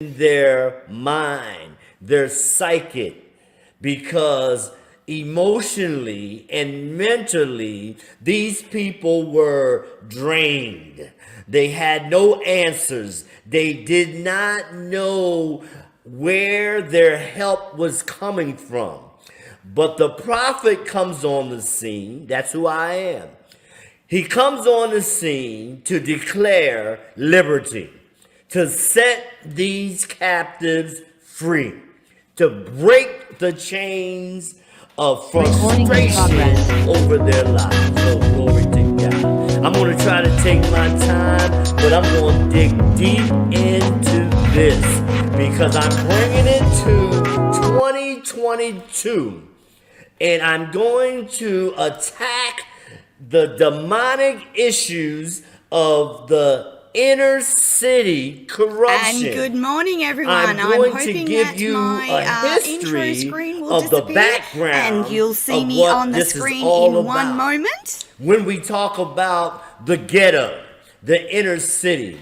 their mind, their psychic, because emotionally and mentally, these people were drained. They had no answers. They did not know where their help was coming from. But the prophet comes on the scene. That's who I am. He comes on the scene to declare liberty, to set these captives free, to break the chains of frustration over their lives. So glory to God. I'm going to try to take my time, but I'm going to dig deep into this because I'm bringing it to 2022, and I'm going to attack the demonic issues of the inner city corruption. And good morning, everyone. I'm going hoping to give that you my a intro history screen will of disappear, the background and you'll see of me what on the this is screen all in one about. moment. When we talk about the ghetto, the inner city,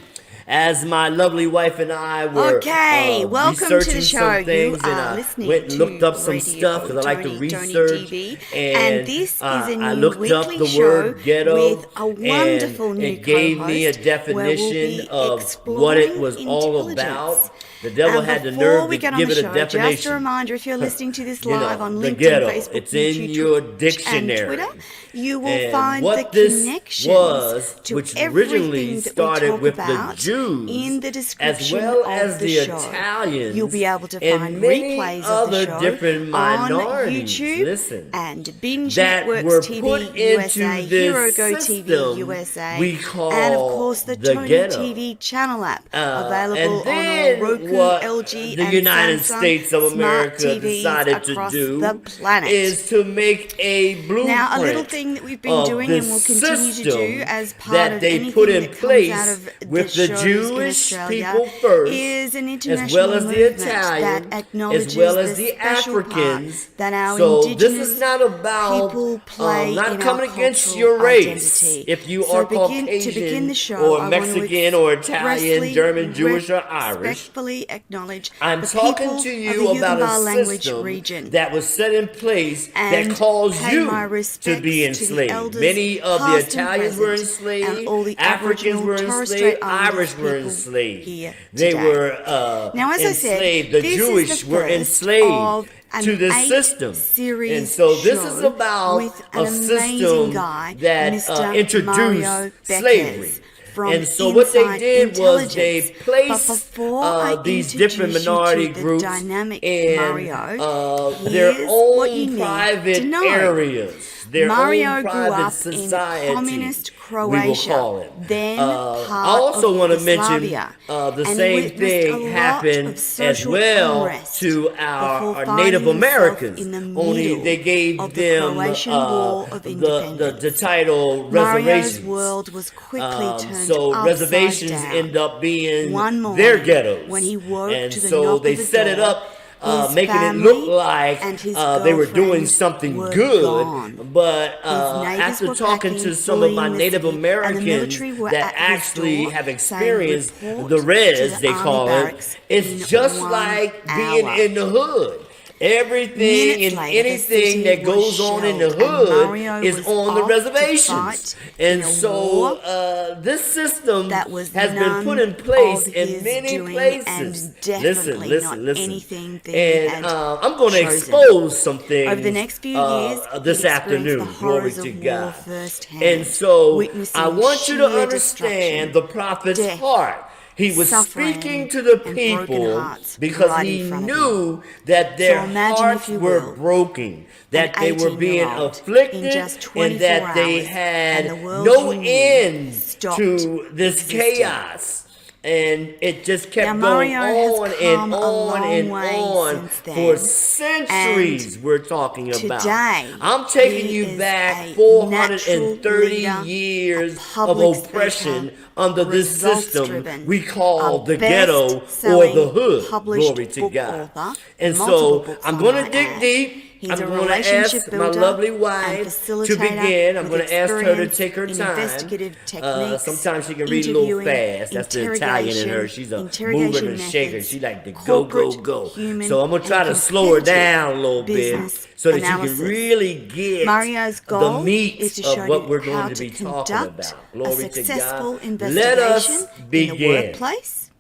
as my lovely wife and I were welcome to researching the show. some things, You and are I listening went and to looked up some Radio stuff because I like to Toni research. TV, And this is a new I looked up weekly the show word ghetto, with a wonderful and new it gave me a co-host where we'll definition be of what it was all intelligence. about. The devil had the Before nerve we to get on give the it a show, definition. just a reminder, if you're listening to this You live know, on the LinkedIn, ghetto. Facebook, It's YouTube, in your Twitch, dictionary. and Twitter, you will And find what the this connections was, to which everything originally that we started talk with the about Jews, in the as description well of as the the show. Italians, You'll be able to and find many replays of other the show different on minorities. YouTube Listen, and Binge that Networks were TV put USA, into this Hero Go system TV USA, we call and of course the Toni ghetto. TV channel app available And on all then Roku, what LG, the and United Samsung States of smart America TVs decided to across do the planet. is to make a blueprint Now, a little thing that we've been of doing the and will continue to do system as part that of they anything put in that comes place out of with the the shows Jewish in Australia people first, is an as international well as the movement Italian, that acknowledges as well as the special Africans. part that our So this indigenous is not about people play not in coming our against cultural your race. identity. If you So are to begin Caucasian the show, or I want Mexican to or Italian, expressly, German, Jewish, or Irish, respectfully acknowledge I'm the talking people to of you the about Yugambeh a language system region. that was set in place And that caused pay you my to respects be to the enslaved. elders, Many of the past and Italians were present, enslaved, and all the Africans Aboriginal were Torres enslaved, Strait Islander Irish were people enslaved. here They today. were Now, as I said, enslaved. The this Jewish is the were first enslaved of an to the 8 system. series And so this is show about with an a amazing system guy, that Mr. introduced Mario slavery. Bekes, from And so what they Inside did was they Intelligence. placed But before I these different introduce you minority to the groups dynamic in Mario, their here's what you own need private to know. areas, their Mario own grew private up society, in communist we will Croatia, call it. then I part also of want to mention Yugoslavia, the and same witnessed a thing lot happened of as social well unrest to before our finding Native himself Americans. in the Only middle they gave of the them Croatian War of the Independence. title Mario's reservations. world was quickly turned So upside reservations down. end up being One morning, their ghettos, when he woke and to the so knock they of the set it door, up. his Making it family look like and his they were doing girlfriend something were good, gone. but His neighbors after were talking packing, to some of my fleeing the Native city, and the Americans military were that at his actually door have saying, experienced "Report the to res, the they army call it, barracks it's in just 1 like being hour." in the hood. Everything Minutes and later, the anything city that was goes on in the shelled, and hood Mario is was on the off to reservations. fight And in a so war this system that was has been none put in place of in his many doing, places. and definitely not anything that he And had I'm going to chosen. expose some things Over the next few years, this he experienced afternoon. the Glory horrors to of war God. firsthand, And so witnessing I want you to sheer understand destruction, the prophet's death, heart. He was suffering, speaking to the and broken people hearts because right he in front of knew that their So imagine, hearts if you were will, broken, that an they were being 18-year-old afflicted, in just and 24 that they hours, had and the world no you knew end stopped to this existing. chaos. And it just kept Now, going Mario has on and come a on long and way on since then, for centuries. We're talking about. Today, I'm taking he you is back a 430 natural leader, years a of public oppression speaker, under this system results-driven, we call a the ghetto or best-selling the hood. published Glory to book God. author, And multiple so books I'm I going to might dig add. deep. He's I'm a going to relationship ask my builder lovely and wife to facilitator begin. I'm with going to ask her to experience take her in time. investigative techniques, Sometimes she can read a little interviewing, fast. That's the Italian in her. She's a mover interrogation and a shaker. methods, She like to go, corporate, go, go. human, So I'm going to try and to slow her competitive down a little bit business so that you analysis. can really get Mario's the goal meat is to of show what you we're how going to to be talking conduct about. a Glory to successful God. investigation Let us in the begin. workplace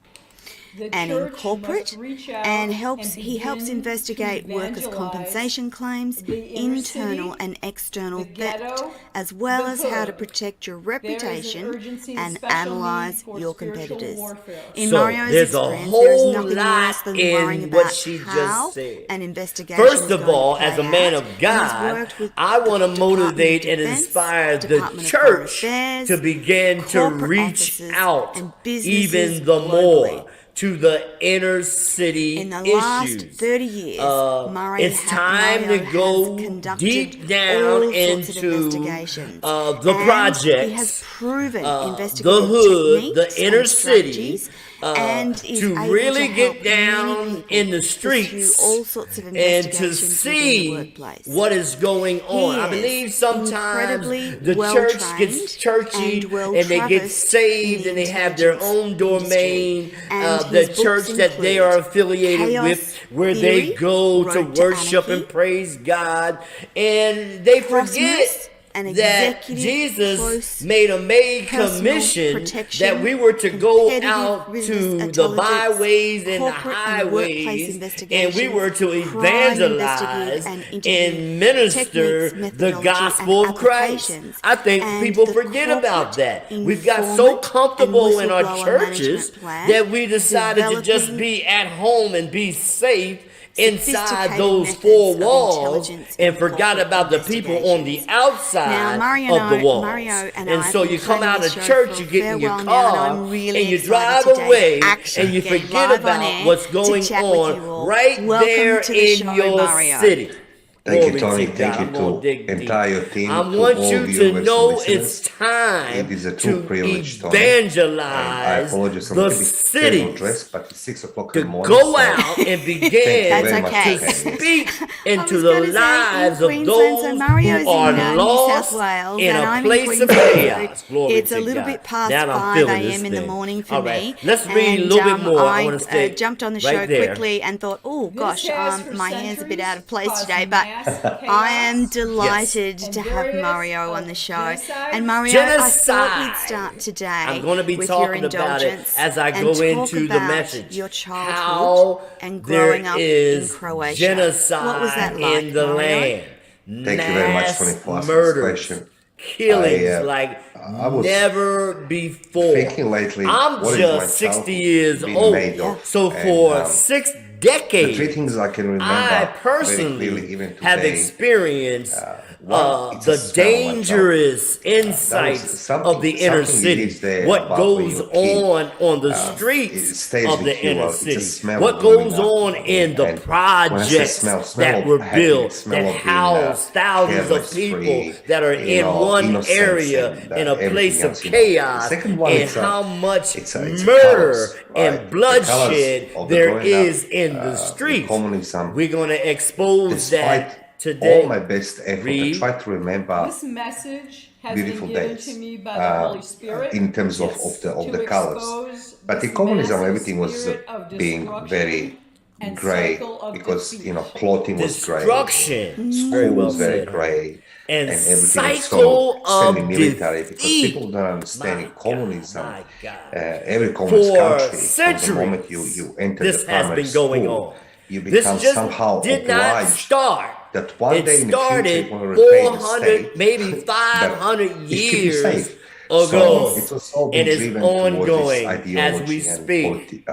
The and in church corporate, must reach out and he begin helps to investigate workers' evangelize compensation claims, the inner internal city, and external the theft, ghetto, as well the as how to hood. protect your There is an reputation urgency and and special analyze need for your spiritual competitors. warfare. In So Mario's there's a experience, there is whole nothing lot worse than worrying in what about she how just said. an investigation First is of going all, to play as a man out, of and God, he's worked with I want to the motivate Department and of Defense, inspire the Department of Foreign church Affairs, to begin to corporate reach offices, out and businesses even the globally. more to the inner city In the last issues. 30 years, It's time to Mario go has conducted deep down all sorts of into investigations. the And projects, he has proven the investigative hood, the techniques inner and city, strategies, and is to able really to help get down many people in the pursue streets all sorts of and to investigations within the see workplace. what is going on. He I is believe sometimes incredibly the church well-trained gets churchy and and they get well-traversed saved in and the they have their own intelligence domain, industry. And the his books church that they are include affiliated Chaos with, where Theory, they go to Road to worship Anarchy, and praise God, and they Cosmos, forget an that executive Jesus close made a made personal commission protection, that we were to go competitive out business to the intelligence, byways and the corporate and workplace highways, and we investigations, were to crime evangelize investigative and interview and minister techniques, the methodology, gospel and of Christ. applications. I think And people the forget about corporate, that. We've got so informant, and comfortable in our whistleblower churches management plan, that we decided to just developing be at home and be safe inside sophisticated those methods four of walls intelligence and and forgot corporate about the people on the investigations. outside Now, Mario of the walls. and And I so have you been come planning out this of show church, for you get in your farewell now, and car, I'm really and you excited drive today away, to actually and you get forget live on about air what's to going chat with you on all. right Welcome there to the in show, your Mario. city. Thank you, Glory Tony. to Thank God. you I'm going to to dig deep. entire team, I to want all you to viewers and know listeners. it's time It is a true to privilege, Tony. And I evangelize apologize, I'm a the little bit casual cities, dressed, but it's 6 o'clock to in the morning. go So out and thank you begin very That's much okay. for to having us. speak I into was the going to say in lives of Queensland, so those Mario's who are in New South lost Wales, in and a I'm in place of Queensland. chaos. Glory It's to a little God. bit past Now I'm 5 feeling this a.m. in the thing. morning for All right, me. let's read a And little bit more. I I want to stay jumped on the right show there. quickly and thought, oh This gosh, has for my hair's a bit out of centuries place caused today, but mass I am chaos delighted and to have various Mario on the show. genocide. And Mario, I thought Genocide. we'd start today I'm going to be with your talking about it indulgence as I and go talk into the about message. your childhood How and there growing up in is Croatia. What was that genocide like, in the Mario? land. Thank you very much, Tony, Mass for asking this murders, question. killings like I was never before. thinking lately, I'm what is my just 60 childhood years been old. made Yeah. of? So And for 6 the decades, three things I can remember I very personally clearly, even have today. experienced One, it's a the smell of my dangerous that was insights something- of the inner something it is city. there What about when goes you're a kid. on the It streets stays of with the you. inner It's a city. smell What of growing goes up. on in the And when I say projects smell that of were happiness, built smell that of being, house thousands of careless, people free, that are in one innocence area and, in a everything place of else, chaos, The second one, and it's how much it's a murder colours, and right? The bloodshed colours of the there growing up, is in the in streets. communism. We're going to expose Despite that today. all my best effort, Read. I try to remember This message has beautiful been given days to me by the Holy Spirit in terms of to the colors. expose But this in communism, massive everything was spirit of being destruction very and grey cycle of because defeat. clothing was grey, Destruction. school Very well was very said. grey, And everything was cycle so of semi-military because defeat. people don't understand in communism. My God. Every communist For country, from the centuries, moment you enter this the has primary been going school, on. you This become just somehow did not obliged start. that one It day in the future started you're going to repay the 400, state, maybe that 500 it keep you years safe. ago. So it was all And been it's driven towards ongoing this as we ideology speak.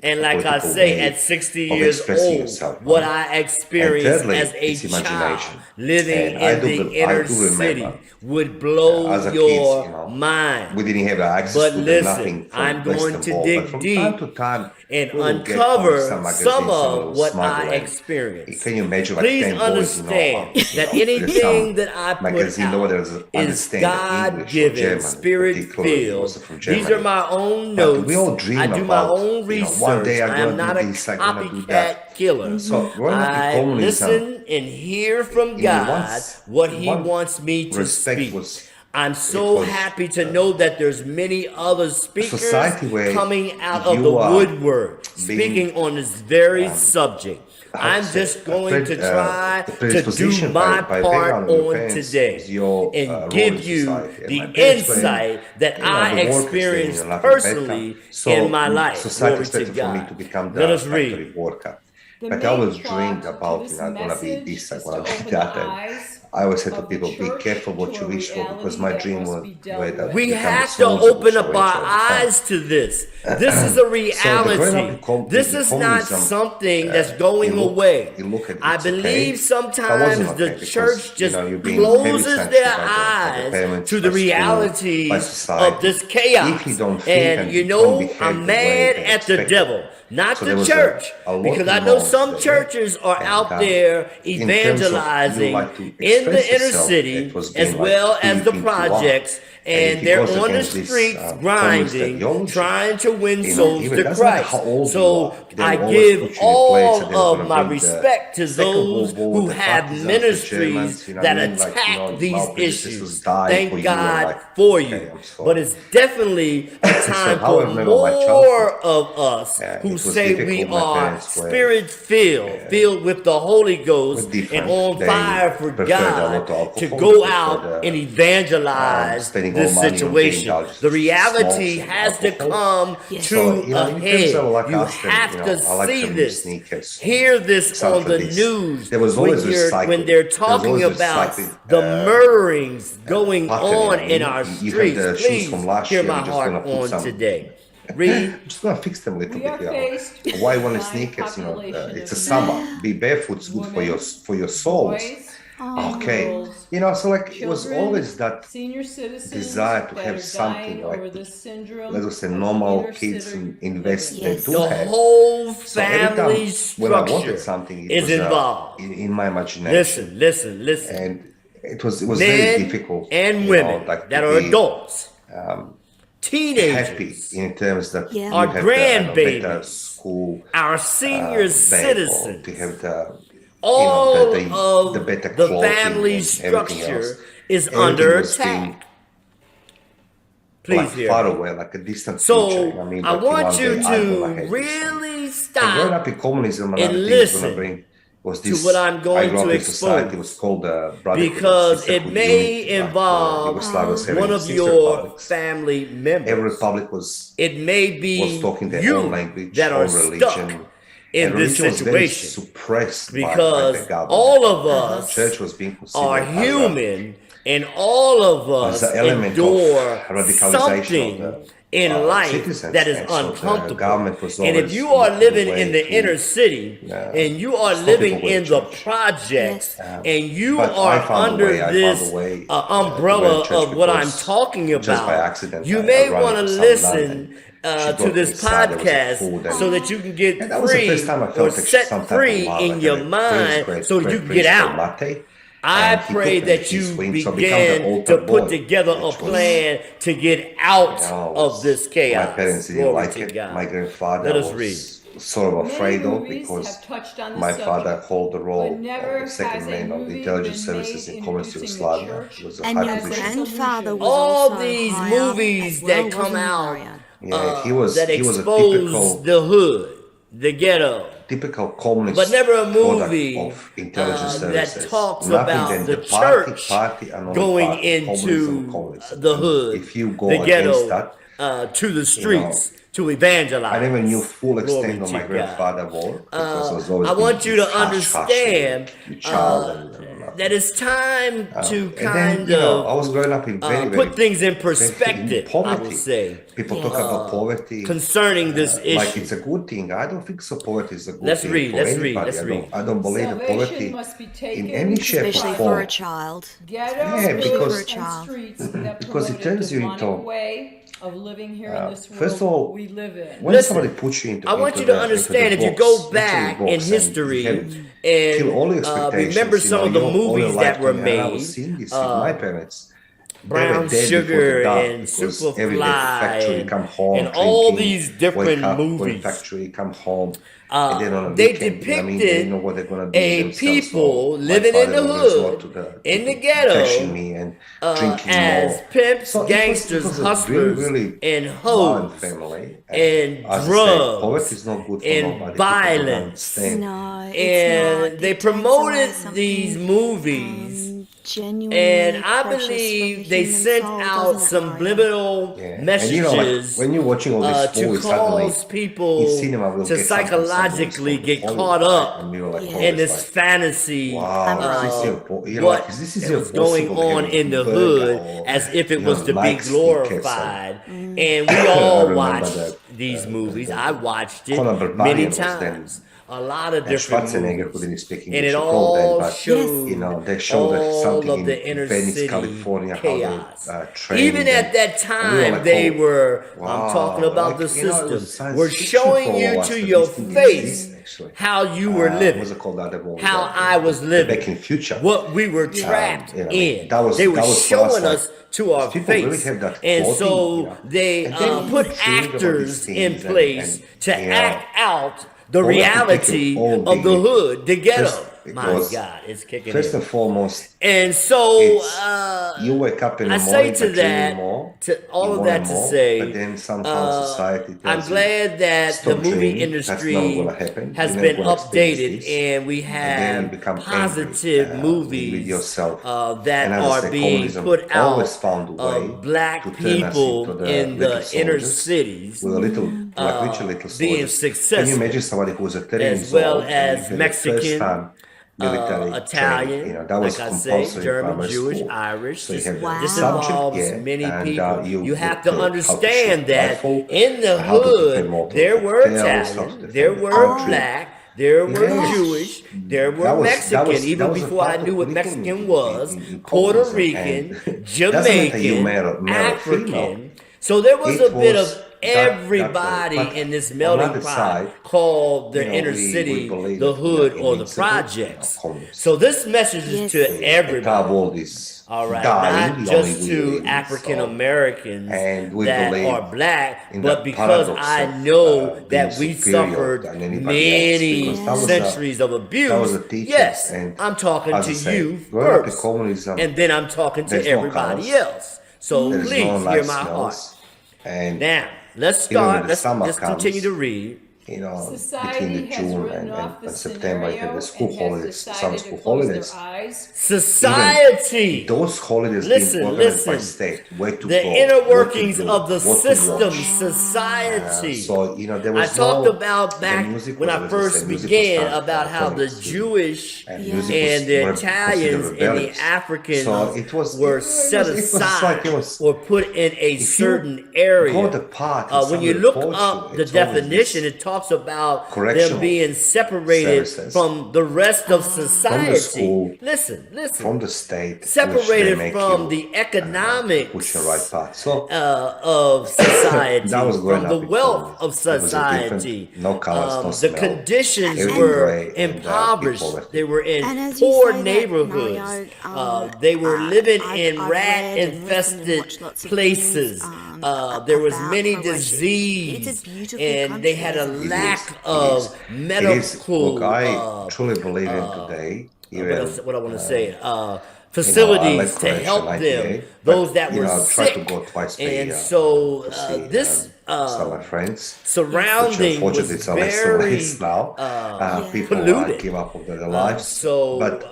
And a like I political say, way at 60 of years expressing old, yourself. what I experienced thirdly, as a it's child imagination. living And I in do the be- I inner do remember, city would blow as a your kids, mind. we didn't have access But to listen, nothing from I'm going Western to world, dig but from deep time to time and we will get uncover some magazines, some some of little what smuggle, I and experienced. Can you imagine like Please 10 boys, understand that there's anything some that I put magazine over out there that is understand English or God-given, German spirit particularly, filled. also from These are Germany. my own But notes. we all dream I do my about, own you know, research. one day I'm I am gonna not do a this, I'm gonna do that. copycat killer. So growing up in I communism, listen and hear from in God what He one wants me to respect speak. was, I'm it so was happy to know that there's many other a speakers society where coming out of the you are woodwork speaking being on this very subject. how to I'm say, just going to try the to do predisposition my by part background of your on parents today was your and role in give you society. And the my parents were, insight that you know, I the workers, they experienced knew nothing better. personally So in my life. society Glory to expected for me God. to become Let the us factory read. worker. The But I main always plot dreamed to about, this you know, I'm gonna be message this, I'm is gonna to be open that. the And eyes I always said to of the people, be church careful what to you a wish for, because reality my that dream must was be dealt where with. We become a have to soldier, open which up our eventually I become. eyes to this. This is a So the growing up reality. This in is not communism, something that's going away. you look at I it's okay. believe That sometimes wasn't the okay because, church you just know, you're being heavy closes sanctioned their by the eyes parents, to the by school, by realities society. of this If chaos. you don't think And and you you don't know, behave I'm the way mad they at the expect it. devil, not So the there was church. a lot Because I know involved some there. churches are And out there in terms of you evangelizing like to in the express inner yourself, city it was as being like well who as you the think you are. projects. And And if it they're goes on the against this streets communist grinding, ideology, trying to win you know, souls even to doesn't matter Christ. how old you So are, I they'll always give put you in a place and they're all gonna of my bring the respect to Second those World War, who the have partisans, the ministries Germans, you know that what I mean? Like, you attack know, these our predecessors issues. died for Thank you, and God like, for okay, you. I'm sorry. But it's definitely a So time how I for remember my childhood, more of us who it was say we difficult. My are parents were spirit filled, filled with the Holy Ghost and different. on They fire for preferred a lot God of to alcohol. go They out preferred and evangelize spending all this money on getting situation. indulged The to reality smokes and has to alcohol. come Yes. to So, you know, a in terms head. of like You us, then, have you know, to I like see some new this, sneakers, hear this stuff on like the this. news There was always recycling. when they're There was talking always about recycling, the murderings going patterning. on I in mean, our you have streets. the shoes from Please last hear year. my We're just heart gonna put on some. today. Read. I'm just gonna fix them a little We bit. are You know, faced with why a one high sneakers? You know, population it's a of summer. men, Be barefoot is good women, for your souls. boys, Okay, girls, you know, so like it was children, always that senior citizens desire to that have are something dying like, over this syndrome let us say, of normal inner kids city and invest living. they Yes. do The have. whole So every time family when I wanted structure something, it is was involved. in my imagination, Listen. and it was very Men difficult, and you women know, like that to are be adults, happy teenagers, in terms that Yeah. you our have the better grandbabies, school, our senior babe, or to citizens. have the All the of better the clothing family and everything else. structure is Everything under was being attack. Please like hear far me. away, like a distant future. So I mean, I like want one you day I'm gonna to have this. really And growing stop up in communism, and another thing was gonna listen bring was to this. what I'm I going grew to up in society. It was expose, called the Brotherhood and because it Sisterhood may Unity. Like involve Yugoslavia was having one of sister your republics. family Every members. republic was It may be talking their own you language, that are own religion, stuck in and this religion was very situation, suppressed by because the government. all of The us church was being are considered human, and all of as us an element endure of radicalization something of the in life citizens. that is And so the uncomfortable. government was And if always you are looking living way in the to, inner city and you are stop living people going in to the church. projects Yes. and you But are I found a under way. I this found a way to umbrella go to church of what I'm because talking just by about, accident you I may ran want to into some nun listen and she to brought me this inside. There was a podcast food and, so that you can get and that was the free first time I or felt actually set some type free of love. in I your had a mind so that you can get out. Mate, I and he pray took me that to his you wing, so I become the begin altar to put boy, together a which was, plan to get out you know, of this chaos. my parents didn't Glory like to it. God. My grandfather Let us was read. sort of Many afraid of movies because have touched on the my father subject, held the role but never of the second has a man of the movie intelligence been services made in communist introducing the Yugoslavia. church It was a And high your as a position. grandfather was All also these high up movies as well, that come wasn't he, out Marianne? Yeah, that he was a expose the hood, the ghetto, typical communist but never a product movie of intelligence services. that talks Nothing about than the party, church and only going party. into Communism. the And hood, if you go the against ghetto, that, to the you know, streets to evangelize. I never knew full Glory extent of to my God. grandfather's work because it was always I want you this to hush, hush, understand you child and that it's time to and then, kind you know, I of was growing up in very, put things in very perspective, I poverty. will say, People Yes. talk about poverty concerning this issue. like it's a good thing. I don't think so. Poverty is a good Let's thing read, for let's anybody. read, let's read. I don't believe in Salvation poverty must be in taken any shape or Especially form. for a child. ghetto Yeah, hoods because- For a and child. streets that because it promote a turns you demonic into- way of living here in this world first of all, we live in. When Listen, somebody puts you into I want into you to the- into the understand, if you box, go literally back box, in and history you have kill all and expectations, remember you some know, of the all your movies that lifetime, were and I was made, seeing this with my parents. Brown dead before Sugar the dawn and because every day factory Superfly come home and all drinking, these different wake up, go to movies. factory, come home, and then on a They weekend, you know what I mean, they depicted know what they're gonna do with a themselves. So people my living in father the always went hood, to in the bashing ghetto, me and drinking as more. pimps, So it gangsters, was a hustlers, really and violent hoes, family. and As I say, poverty drugs, is not good for and nobody. People don't violence. understand. No, it's And not. they It takes away promoted these something movies. genuinely And I precious believe from the they human sent soul, out doesn't it, some Mario? subliminal Yeah, and messages when you're watching all these to movies, suddenly cause people in cinema we'll to get something psychologically from get Hollywood, caught right? up And we were like, Yeah. in always this like, fantasy wow, is this of your, you know, what like, is this even was going possible to on have a in the burger hood or, as if it you know, was to be like steak glorified. And we I all remember watched these movies. I watched it Conan many Barbarian was then times. A lot of and different Schwarzenegger, who movies. didn't speak And English it at all then, all but showed you know, they showed that all something of the in inner Venice, city California, chaos. how they trained Even at that and we were time, like, they oh, were, wow, I'm talking about like, the you know, it was system, science were fiction showing for you us, to but your this didn't face exist, actually. how you were living, What's it called, the other movie? how I was the living, Back in Future. what we were trapped You know, I mean, in. that was They were for us, showing like, us to our people really face. have that And clothing, so you know? they And then you put think about actors these in things place to you know, act out the all that to take reality your own of the dignity. hood, the ghetto. First, it My was God, it's kicking first in. and foremost, And so it's you wake up in the I say morning to but dreaming that, more, to all you of want that to more, say, but then somehow society I'm tells you, glad that the stop movie dreaming, that's not industry gonna happen, has you're been never gonna experience updated this, and we and then you have become positive angry with movies yourself. that And as I are say, being communism put always out found a way of black to turn us into people the in little the inner soldiers cities with a little, like literally little being soldiers. Can you successful, imagine somebody who was a 30 as years well old and as you had the first Mexican, time military training, you know, Italian, that was like I say, compulsory in German, primary Jewish, school. Irish. So you have Wow. This subject, involves yeah, many and people. You have to how to shoot understand that rifle, in the how to prepare hood, multiple there were cocktails, how to Italian, defend there the were country. black, there were Yes. Jewish, there were That Mexican, was even a before I part knew of what curriculum Mexican was, in Puerto communism, Rican, and doesn't matter you Jamaican, male or female. African. So there was It a bit was of that way. everybody But in this on melting the other pot side, called the you know, inner we city, believe the that we are hood, or the invincible, projects. communists. So this message is Yes. to The entire everybody. world is All right, dying, not only just we to live, African so- Americans and we that believe are black, in but that because paradox I of, know being that we superior suffered than anybody else, many because that was centuries of that was abuse. the teachings. Yes, And I'm talking as to I say, you growing up in first, communism, and then I'm talking to there's no everybody colors, else. So there's please no hear nice my heart. smells, and Now, let's even when start. the Let's summer just continue comes, to read. you know, between Society the has June written off the and September, you have the scenario school and has holidays, summer decided school to close holidays. their eyes. Society. Those holidays Listen, being organized by listen. state, where to The go, inner what to workings do, of the what to system, watch. society. So, you know, there I was talked no, about the back music when was, I as first said, music began was about how the communist too. Jewish And Yeah. music and was the were Italians considered and the rebellious. Africans So it was were it set was aside like it was, or put in a if you certain go area. apart and When you somebody look reports up you, the it's always definition, this it talks about them correctional being separated services from the rest of from the society. school, Listen, from the state, which they separated make from you the put economics your right path. So of society, that was growing from the up in wealth communism. of It was a different, society. no colors, no The smell, conditions everything were gray, and impoverished. people were They were in And as you poor say that, neighborhoods. Mario, They were living in I've read and listened and rat-infested watched lots of places. things, There was about many Croatia. disease, It's a beautiful and they had a country, isn't it? lack It of is. medical. Look, I truly believe in today. Even What I want to say, I facilities left to Croatia help in them, 98, those but, that you were know, I tried to sick. go twice a And year so to see this some of my friends. Which surrounding was unfortunately it's a less and very less now. People polluted. give up on their lives. So but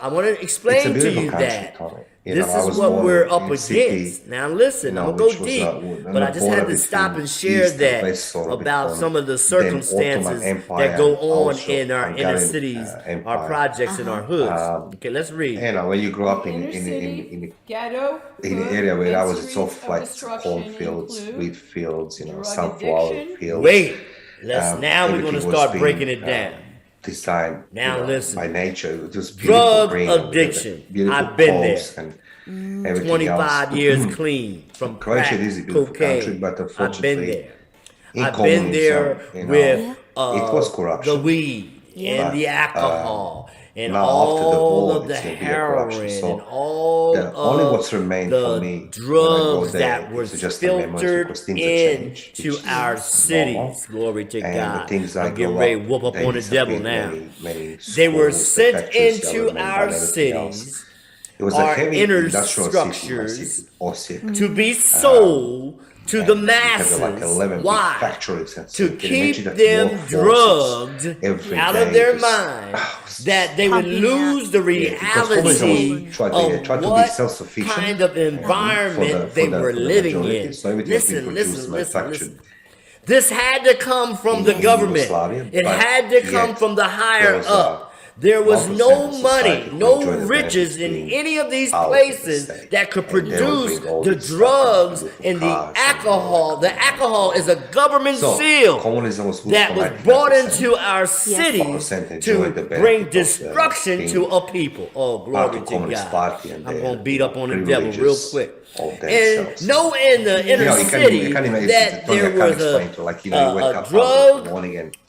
I want to it's a explain to beautiful you country, that Tony. this I is was what born we're up in a city, against. Now listen, I'm which gonna go was deep, an but I just had border to stop between and share East and that West, sort of about between some of the then circumstances Ottoman Empire that go and on also in our inner Hungarian cities, our Empire. projects, and our hoods. Okay, let's read. You know, when you grow up Inner city, in ghetto, in the hood, area where I and was, it's all streets of like destruction cornfields, include wheat fields, drug sunflower addiction. fields. Wait, now we're going to Everything was start being, breaking it down. designed Now listen. by nature. It was just beautiful Drug green, and addiction. beautiful I've been coves there. and everything 25 else. years clean from Croatia crack, is a beautiful cocaine. country, but I've been unfortunately, there. in I've been there communism, with it was the corruption. weed and But, the alcohol and now after the all war, of the it's going to be a corruption. heroin So and all the only of what's remained for the me when I drugs go there that were is just a memory filtered because things have changed, into which our is normal. cities. Glory to And the God. things I I'm getting grew ready to up, whoop up they on the devil disappeared. now. Many They were schools, the sent factories that were into made our and everything else. cities, It was a our heavy inner industrial city, my city, structures, Osijek. to be sold to the And we had like masses. 11 big Why? factories and To so you can keep imagine that them workforce is drugged every out of day their just- mind, that they would Pumping out. lose the because communism reality was try to be of what self-sufficient kind of environment they were living majority. in. So everything has been produced, Listen. manufactured. This had to come from the in government. Yugoslavia, It but had to come yet from the higher there was up. There was 1% no of money, society who no enjoyed the riches in benefits any of these out of the places state. that could And they would produce bring all the this stuff drugs and and the cars and alcohol. The alcohol is a government So, seal communism was good that for was 99%. brought into our cities 4% to enjoyed the benefit bring of destruction being to a people. Oh, part glory of to Communist God. Party and I'm their, going to beat up on the devil real privileges quick. of And themselves. know in the inner You city can't imagine that Tony, I there can't was explain to like, you wake a up drug in the morning and you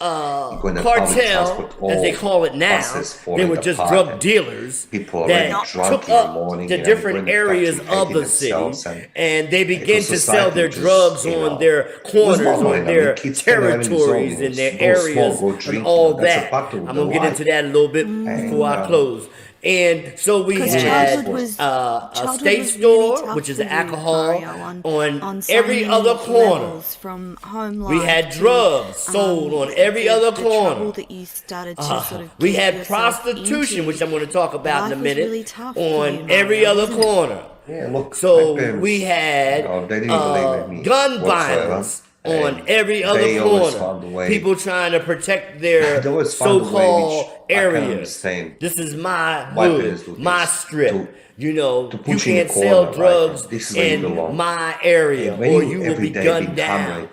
go in the public cartel, transport, as they all call it now. buses falling They were just apart drug and dealers people are that already drunk took in the up morning, the you know, different they go in the areas factory of hating the city, themselves and they began was to sell society their just, drugs you on know, their it was corners, normal, on you know, their kids can have any territories, zoning, in their go areas, smoke, go and drink, all you know, that's a that. part of I'm the gonna get life. into that a little bit before I close. And so we Because had childhood was a childhood state was really store, tough which is for you, alcohol, Mario, on so every many other corner. levels, from home We life had to, drugs sold on every other the corner. trouble that you started to sort of We get had yourself prostitution, into. which I'm going to talk about in a Life was minute, really tough for on you, every Mario, other wasn't it? corner. Yeah, look, So my parents, we had you know, they didn't believe in me gun whatsoever. violence on And every other they always corner. found a way. People trying to protect their They always found a way so-called which I can't areas. understand. This is my Why hood, parents do my this. strip. You know, To you put you in a can't sell corner, drugs right? This is where you in belong. my area, And when or you you will every be day gunned become down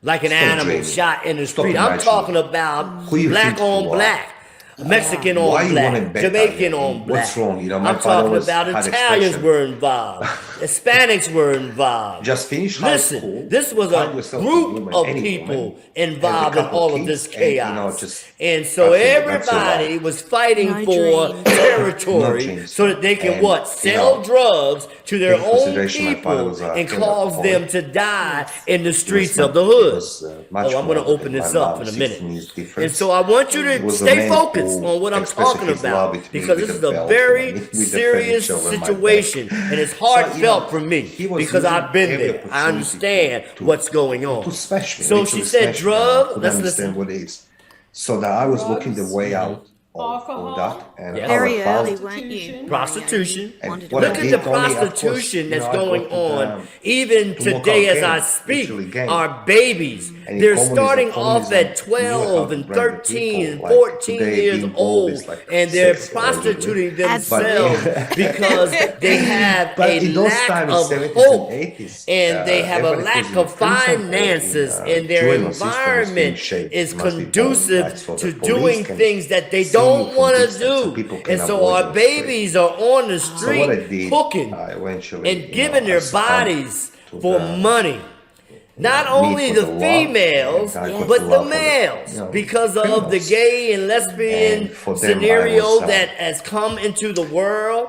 like an stop animal dreaming. shot in the Stop street. I'm imagining. talking about Who you black think on you are. black. Mexican Why on you black, want it better? Jamaican Yeah, on black. what's wrong? You know, my I'm father talking was about had Italians expression. were involved, Hispanics were involved. Just finish high Listen, school. this was find a yourself a group woman, of any people woman, involved in have a couple all of kids, this and, you know, chaos. just And so that's it, that's your everybody life. was fighting No for dreams. territory No dreams. so that they can And, what? you Sell know, drugs to their take own consideration, my father people was a and killer cause alcoholic. them to die in the It streets was of the much- hood. it was, much Oh, I'm going to more open than this my up mom, in a 16 minute. years And difference. so I want you He to was a stay man focused who on what I'm expressed talking his love about, with me because with this a is a belt, very with the serious furniture over my back. situation, and it's So, you heartfelt know, for me he was because using I've been every there. I opportunity understand to- what's going on. to smash me. So literally she said, smash me. I drug. couldn't Let's understand listen. what it is. So that I was looking the Drugs, way out of alcohol, that, and Yes. how I Very found early, weren't you? Prostitution. You wanted And to what I Look go at did, the there. Tony, of course, prostitution that's you know, I going go to on. Even to today, local as I gangs, speak, literally gangs. our babies, And in they're communism, starting off at communism, you know how 12 to and brand the 13 people, and like, 14 today years being old, bold is like and they're sex, allegedly. prostituting Absolutely. themselves because they have But a in those lack times, of 70s hope. and 80s, And they have a everybody lack was of in prison or finances, in, and their juvenile system was being environment shaped. is It must be born. conducive That's so to the police doing can things that they see don't you from want to distance, so do. people can And so avoid our you on the street. babies are on the So what street I did, cooking eventually, and you giving know, I their succumbed bodies to for the money. Not need only for the the love, females, and I got but the the love for the, males, you know, because of the criminals. gay and lesbian And for them, scenario I was, that has come into the world.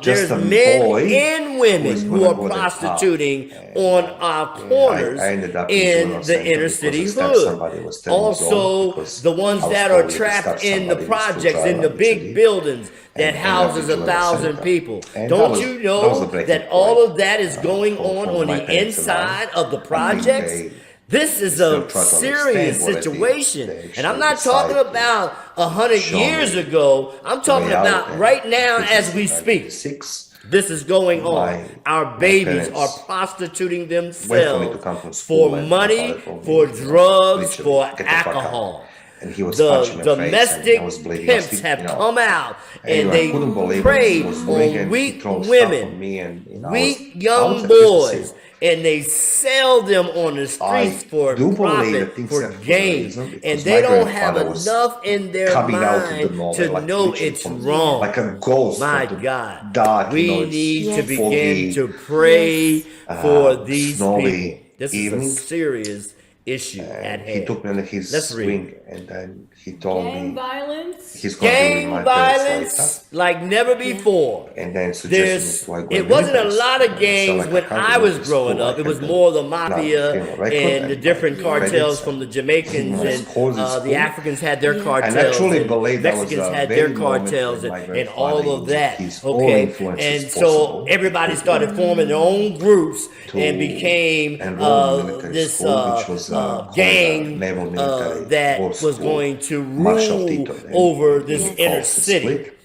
just There's a men boy and who women is who gonna are go that path. prostituting And, on our corners I ended up in juvenile the center inner because city I stabbed hood. somebody who was 10 years old Also, because the ones I was that are told you to trapped stab in the somebody with a projects, in screwdriver, the big literally. buildings that And houses ended up in 1,000 juvenile people. center. And Don't that you was know the breaking that all point, of that is going for on my the parents and I. inside of the I think projects? they This is still a try to serious understand what I did. situation. They And I'm actually not talking decided about 100 show years me ago. I'm talking way out, about and right now this as is we speak. 96. This is going on. Our My babies are parents prostituting wait for me themselves to come from school for and my money, father told me, for you know, drugs, literally, for get the fuck out. alcohol. And he was The punching my face and domestic I was bleeding. I was pimps still, have you know, come out and anyway, I they couldn't believe prey it. He was bullying on and weak he throw stuff on women, me and, you know, weak I young was at 50 boys, cents. and they sell them on the streets for do believe profit, that things for have for a gain, reason, and because they my don't have grandfather was enough in their coming out of the mind moment, to like know literally it's from, wrong. like a ghost My from the God, dark, we you know, it's need to Yes. begin foggy, to pray for these snowy people. This is evening. a serious issue at He hand. took me under his Let's read. wing, and then he told Gang me violence. he's going to be with Gang my parents violence like never before. later, and then suggested There's, me to go it in wasn't a military lot school. of And I said, gangs like, when I can't I go was to growing school. up. I It was can more the not mafia criminal record and the different credits cartels from the Jamaicans, and scores in the school. Africans had their Yeah. cartels, And I truly and believe that was Mexicans a had very their moment cartels, when my and grandfather all of used that. his own Okay, influences and possible so everybody to started forming their own groups and to became enroll in military this school, which was called gang Naval Military that War was School. going to Marshal rule Tito then over in this Yes. inner Tulsa city. split,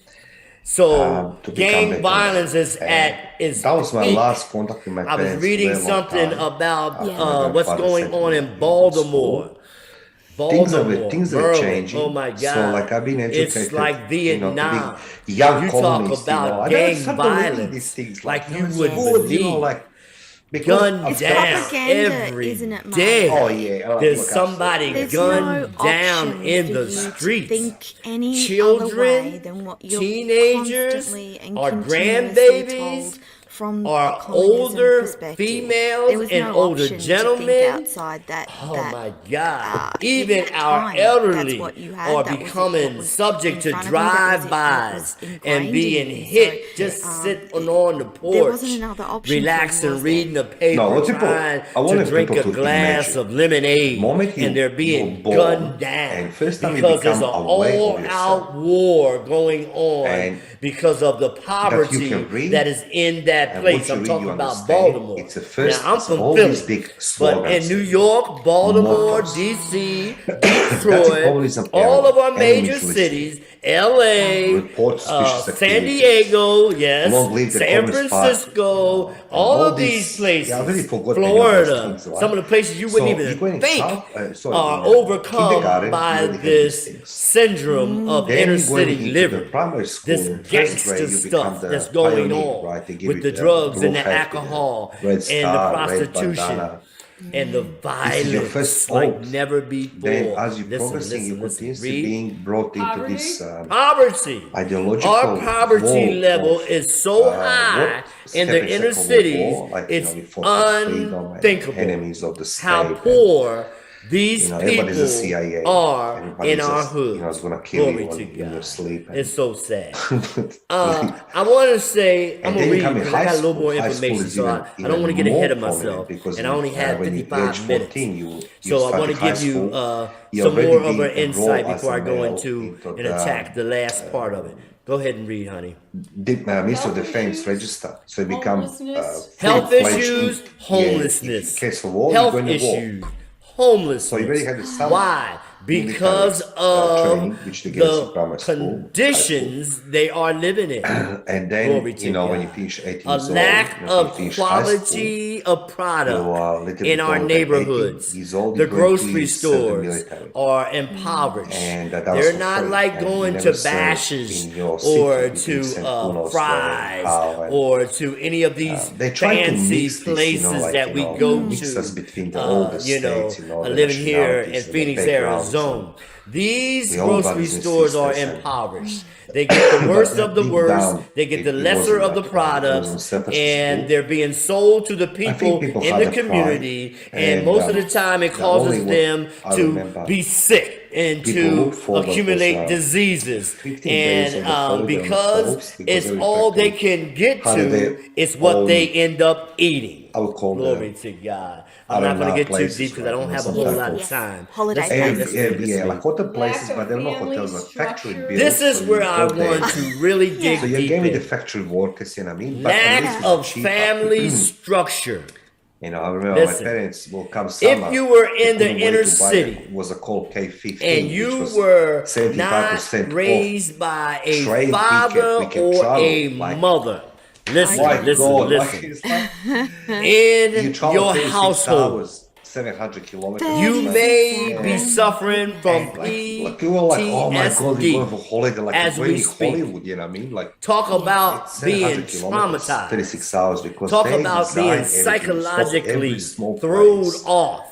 So to become gang better. violence is And at its that was my peak. last contact with my I parents. was reading for a long something time about after my what's grandfather going sent me on to in Baltimore. school. Baltimore, Things are Maryland. changing. Oh my God! So like I've been educated, It's like to Vietnam. be young You talk colonists, about I gang started reading violence these things, like there you was wouldn't food, believe. like because Gunned It's down propaganda, every isn't it, Mike? day. Oh yeah, There's look, somebody There's gunned no down option in for the you streets. to think any other way Children, than what you're teenagers, constantly and our continuously grandbabies, told from our a communism older perspective. females There was and no older option gentlemen. to think outside that. Oh that my God. in Even that our time, elderly that's what you had, are that was what becoming was subject to in front of you, that was what drive-bys was and ingrained being in you. hit So, just sitting on the there porch, wasn't another option for you, relaxing, was reading there? a paper, No, what people- trying I want to drink people a to glass imagine. of lemonade, The moment and they're being you're born, gunned down and first time you because there's an become aware of all-out yourself, war going on and because of the poverty can read, that is in that and place. what you I'm read, talking you about understand. Baltimore. It's the first- Now, I'm it's from all Philly, these big but slogans in New and York, Baltimore, mottos. D.C., That's Detroit, communism all era. of our major Enemies listed. cities, L.A., Report suspicious San activities. Diego, yes, Long live the San Communist Party, Francisco, and all of these places, Yeah, I really forgot Florida, things, right? some of the places you wouldn't So you go even in think in are overcome kindergarten, you by already have this these things. syndrome of Then inner you go city into living. the primary school, This in first gangster grade, you become stuff the that's going pioneer, on right? They give with you the drugs blue and the hat with alcohol red and the star, red prostitution bandana. and the This is your violence first like hope. never before. Then as you Listen, progressing, you listen, continuously read. being brought into Poverty. this Poverty. ideological Our poverty war level of, is so high in the stepping inner second cities, war, like, it's we fought for freedom and unthinkable enemies of the state. how and, poor these everybody's a people CIA. are Everybody's in our just, hoods. it's gonna kill Glory you to in your God. sleep. And, It's so sad. but I want to say, I'm And going then to you read come in because I high got a little school. more High school information, is so I don't want to get more ahead of prominent myself. because And I only have when you 55 age minutes. 14, you So I start want in to high give you school, you're some more already of an being insight enrolled as before I a go male into and the, attack the last part of it. Go ahead and read, honey. Minister of Health Defense issues, register. So you become homelessness. Health full-fledged issues, in homelessness. in case of war, Health you go in the war. issues, homelessness. So you already had some Why? Because military, training, of which they give us in the primary school, high school. conditions they are living in. And then, Glory to when you God. finish 18 A years lack old, of you finish high school, quality of you product are little in bit our older than 18 neighborhoods. years old, The you're going to grocery serve the stores military. are impoverished. And that was They're for not free. like And you going never to serve Bashes in your city. or You can to send who knows where, Fry's how, and, or to any of these they try to fancy mix this, places that we go mix to. us between the older states, the living here in nationalities and the Phoenix, backgrounds Arizona. These the old grocery brothers and stores are sisters and- impoverished. They get the worst of the deep worst. down, They get the it lesser wasn't of the like that. It products, wasn't selfish and to they're being sold to the people people in had the a pride, community. And and, most of the time, it the causes only what them I to remember, be sick and people to look forward accumulate was, diseases. 15 days And of the holiday on the because slopes, because it's every all they factory can get had to, their it's what own- they end up eating. I would call Glory them to God. I I'm don't not going know, to get too places, deep because I right? don't You know, have a some whole type lot of- of time. Holiday Let's places. read, let's read, let's read. like hotel places, Lack but they're not of hotels, but family factory structure. buildings. This is so where you I go there. want to really dig So you deep gave me the in. factory workers, you know what I mean? But at least Lack it's of cheaper. family structure. I remember Listen, my parents will come summer. If you were they in the couldn't wait inner to buy city it. Was a Colt K15, and which you was were 75% not off. raised by a Train father ticket, we can or travel, a like- mother, listen, My listen, God, like, listen. it's like In you travel your 36 household, hours, 700 kilometers. you like, may Yeah. be suffering from like you were like, oh my God, we're going for holiday, like as we're we going to speak. Hollywood, you know what I mean? Like Talk about it's being 700 kilometers, traumatized. 36 hours because Talk they about design being everything. You stop psychologically every small thrown place. off.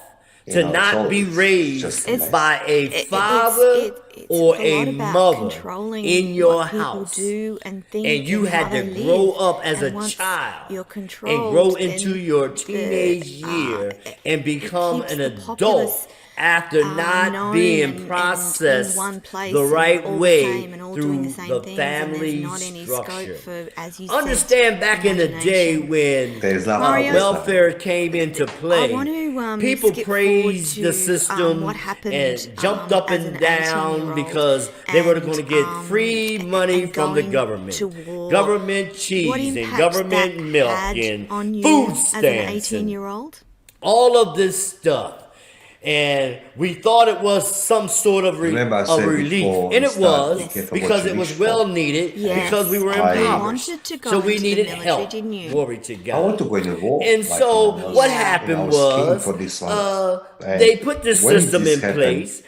to know, not so be it's raised just a mess. by a father it's or a lot a about mother controlling in your what people house. do and think And you how had to they grow live. up as And a once child you're and controlled, grow into then your teenage year and it become keeps an the adult populace after not known being and in processed one place the and right all the way same and all doing through the same the things, and there's family not any structure. scope for, as you Understand said, back in the day imagination. when There's nothing. Mario, there's nothing. welfare came into play, I want to people skip praised forward the to system what happened and jumped up as and an down 18-year-old because they were going to get and, free money and from the going government. to war. Government What cheese and impact government that milk had and on you food as an stamps and 18-year-old? all of this stuff. And we thought it was some sort of Remember I a said relief. before And we it start, was be careful because what it you was wish well for. needed Yes. because we were I- impoverished. You wanted to go So we into the needed military, help. didn't you? Glory to God. I want to go in the war. And like, so I was- what Yeah. happened I was keen was for this one. And they put this when system this in happened, place.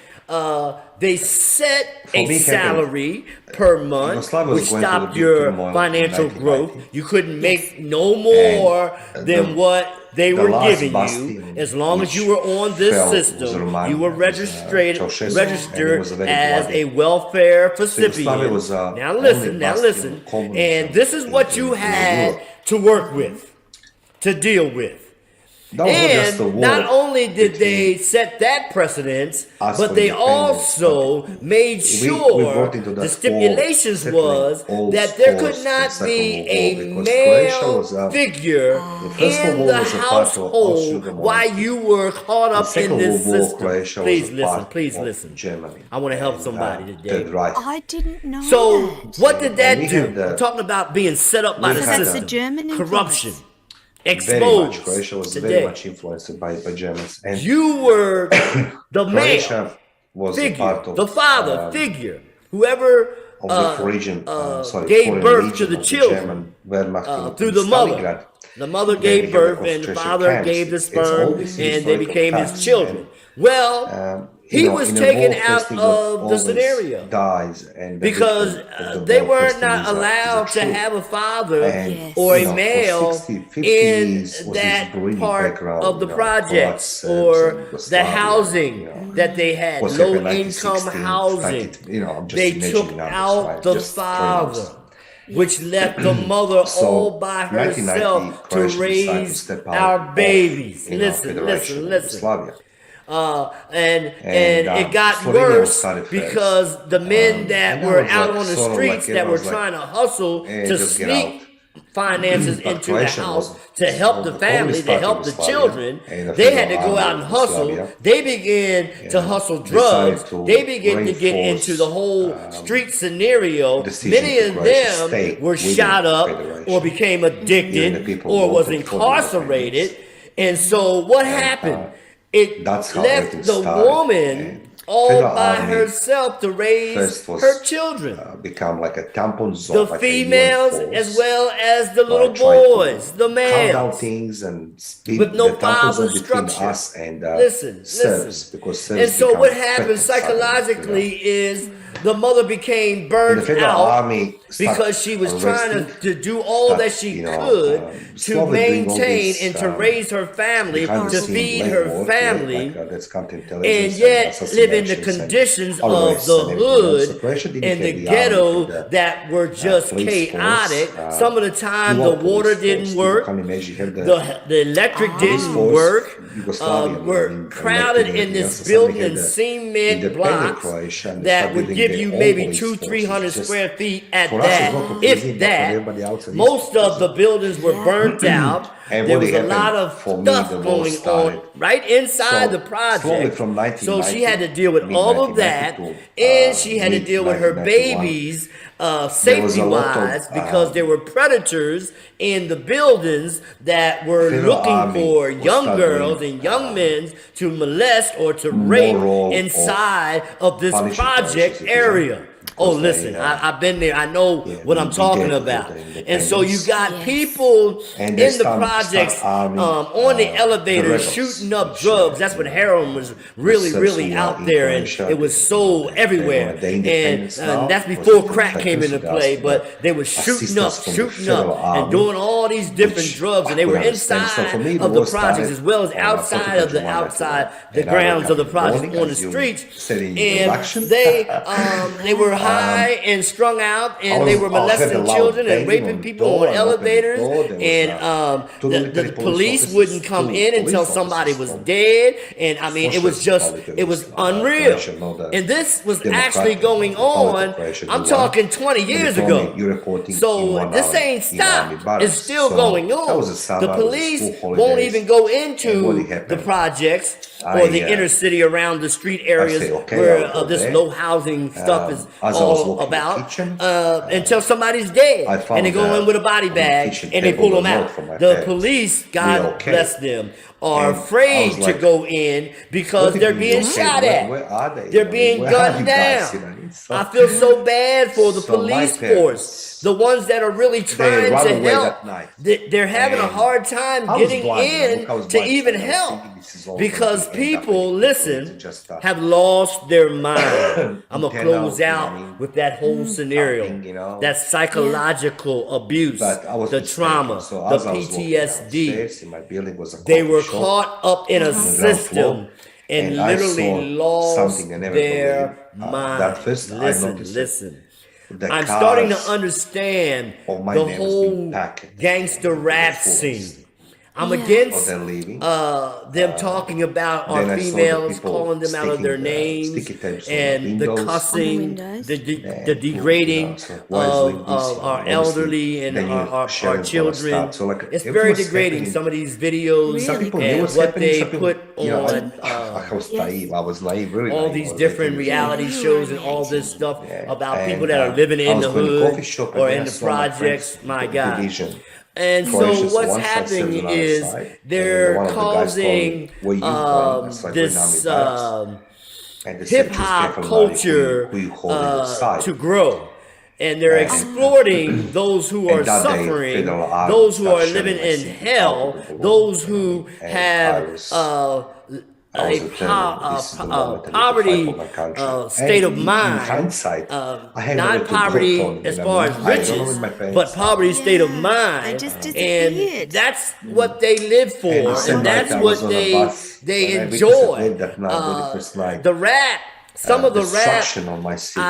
They set For a me, salary per month, Yugoslavia was which going to stopped the big your turmoil in financial 1990. growth. You couldn't Yes. make no more than the- what they the were last giving you. bastion As long as which you were on this fell was system, Romania. you were It was, registered Ceausescu, and it registered was a very as bloody. a welfare Yugoslavia recipient. was, Now only listen, bastion of communism and this is what you in had Europe. to work with, to deal with. That was not just a And war not only did between they set that precedence, us but for they independence, also made we sure brought into the that stipulations war was settling that there all could scores not from be Second World a War, because Croatia male was, figure the First World in War the was a part of household Austro-Germanic. while you were caught The up in Second this World War, system. Croatia Please was a listen, part please of listen. Germany. I want to help And, somebody today. Third Reich. I didn't know So that. what did And that we do? had the- I'm talking about being set up by we the had that's system. the German Corruption. influence. Very Exposed much. Croatia was today. very much influenced by Germans. And You were the male Croatia was a figure, part of the father figure, whoever of the foreign, gave foreign birth legion to the of children German Wehrmacht in through the mother. Stalingrad. The mother Then gave we had the birth and the concentration father camps. gave the It's all sperm these and they historical became his facts. children. Well, he You know, was in a taken war, out first thing of the always scenario dies, and the because victim of the they war, were first thing not is a allowed to child. have a father And, Yes. or you a know, male for 60, 50 in years was that this breeding part background, of the you know, projects Croats, Serbs, or and the Yugoslavia, housing you know. that they had, What's low happened in income 1916, housing. 19, you know, I'm just They imagining took numbers, out right? the Just throwing father, numbers. which left the mother So, all by 1990, herself to Croatia decided to raise step out our of, babies. you know, Listen, Federation of listen. Yugoslavia. And And, it got Slovenia worse started first. because the men that and that were was out like on the sort of streets like that were everyone's like, trying to hustle to just get sneak finances But into the Croatia house was to help the the family, communist to party help of the Yugoslavia children. and the They had to Federal go out Army and of hustle. Yugoslavia, They began to hustle decided drugs. to They began to get reinforce, into the whole street scenario. decision Many to of Croatia them stay were within shot the up Federation. or became Even the addicted people or was voted for the incarcerated. And so what happened? It that's how left everything the started. woman And all Federal by Army herself to raise first was, her children. become like a tampon zone, The like females a UN force, as well as the little trying to boys, the calm down males. things and speak With no the tampon father zone between structure. us and Listen, Serbs, listen. because Serbs And so become what happened threatened suddenly, psychologically you know. is the mother became And burnt the Federal out Army because she was trying to do all start, that she you know, could to slowly doing all maintain this, and to raise her family, behind the to scene feed blame her work, family, like, that's and counterintelligence yet live in the assassinations and conditions arrests of the and everything else. hood So Croatia didn't and have the the army ghetto for the, that were just police chaotic. force, Some of the time the dual police water force. didn't You work. can imagine you have The electric police didn't force, work. Yugoslavia, We're and crowded elected in this else. Suddenly building had in the cement independent blocks Croatia, and they that started would building give their you own maybe police 200-300 forces. Just square feet at for us, it's that, not confusing, if but for that. everybody else, it is Most of the confusing. buildings were burnt out. And There what was a happened lot of for me, stuff the war going started. on right inside So, the project. slowly from So she 1990, had to deal with all of that, and she had to deal with her babies safety wise because there were predators in the buildings that were Federal looking Army for was young start girls doing, and young men to molest or to rape moral inside of this punishing project processes, you know. area. Oh, because listen, I've been there. I know yeah, what I'm we talking get about. the And so you independence. got Yes. people And in they the start projects arming, on the elevator rebels, shooting up which, drugs. That's when heroin was really, themselves really who are out in there, and Croatia, it was they sold wanted everywhere. the And independence now, that's because before they crack take came us into to play, the but they were shooting up, assistance from the shooting up, Federal and Army, doing all these different which drugs, and I they could were understand. So for inside me, the of the war projects started as well as on outside of the and I grounds wake of the up in projects morning, on the as you streets, said in and introduction. they were high and strung out, and they were I heard a molesting loud children and banging raping on the people door, on and opened the elevators, door. There was and two military the police police officers, wouldn't come two in until police somebody officers was from dead, and I mean it was just Socialist it was Republic, unreal. Croatia, not the And this was Democratic actually going Republic of on. Croatia, I'm the one. talking 20 And they years told me, ago. "You're reporting in So 1 this hour ain't in army stopped. barracks." It's still So going that was on. a summer, The it was police school won't holidays, even go and what into the happened? projects or the I inner city around the street areas say, okay, where I'll go this there. low housing stuff is As I was all walking in the about kitchen, until somebody's dead. I found And they go in with a body on the bag kitchen and they table pull them a note out. from my The parents. police, "We God okay?" bless them, are And I afraid was to like, go in because "What they're do you being mean, okay? shot Where- at. where are they? They're You know, being where are you gunned guys? down. You know, so- I feel so bad for the So my police parents, force, the ones that are really trying run to away help. that night. They're having a And hard time I was getting blind, you know, in look, I was to blind, even so I was help thinking this is all because gonna be end up people, in listen, just, have lost their mind. I'm gonna 10 close hours, you know out what I mean? with that whole scenario. Tapping, you know. That psychological abuse, But I was the mistaken. trauma, So the as I was walking PTSD. downstairs in my building was a They coffee were shop caught up in a on the ground system floor, and I literally saw lost something I never their believed. mind. That first I Listen, noticed it. listen. The I'm starting to cars understand of my the neighbors being whole packed gangster in the rap forest. scene. I'm Yeah. Or against they're leaving. them talking about then our I saw the females, people calling them out of their sticking, names, sticky tapes on the and the windows. cussing, windows. the degrading so why is doing of, this? of our Obviously, elderly and then you're our sharing all that children. stuff. So, like, It's everything very was degrading. happening. Some of these videos Some people knew and what's what happening. they Some people, put you know, on. I was naive. I was naive, really All naive. these I was different 18 years old. reality shows and all this stuff Yeah. about And, people that are living I in was the going to hood coffee shop or and in then I the saw my friends projects. My the God. division. And so Croatia's what's one side, happening Serbs on the other is side. And they're one of the guys told me, causing "Where you from?" That's like this Vietnamese barracks. And they said, hip "Just hop careful about it, culture who you hold in the side." to grow. And they're And- exploiting those who are And that day, suffering, Federal Army those who started are shelling living my in city hell, out of the balloon, those you know who what I mean? And have I was determined this is the moment I need to fight poverty for my country. state of And mind. In hindsight, I had Not never to poverty vote on, as you know far what I as mean? I don't know riches, when my parents but poverty state of Yeah, mind. they just And disappeared. that's what they live for, And the and same that's night I what was on a bus, they and I witnessed enjoy. it that night, very first night. The rap, some of the rap, destruction on my city.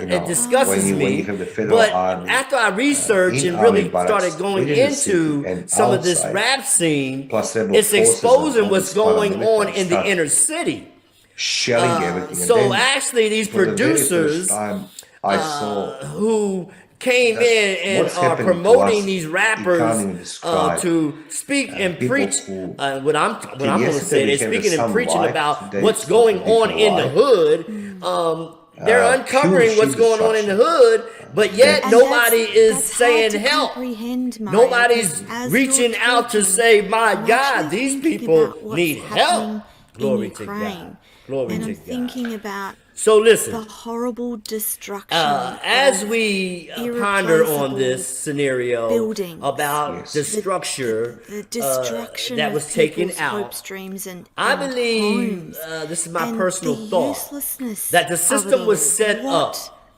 You know, it disgusses when me. you have the Federal But Army, after I researched in and really army barracks, started going within the city into and some of this outside, rap scene, plus rebel it's forces exposing and what's all this going on paramilitary in the stuff, inner city. shelling everything. And So then, actually, these for the very first producers time, I saw who came that in and what's are happening to promoting us, these you rappers can't even describe. to speak and people preach who- what I'm going to yesterday say. They're became speaking and some preaching light, about today what's it's going something on in the light. hood. They're uncovering pure what's going on in the destruction. hood, but yet And nobody is that's saying hard to help. comprehend, Maya, Nobody's because as reaching you're out to talking, say, my I'm God, actually these thinking people about what's need happening help. Glory in to Ukraine. God. Glory And to I'm God. thinking about So listen. the horrible destruction As of we ponder on irreplaceable this scenario buildings. about Yes. the structure the destruction that of was taken people's hope out, streams and I and believe homes, this is my and personal the thought uselessness that the of it system was all. set What up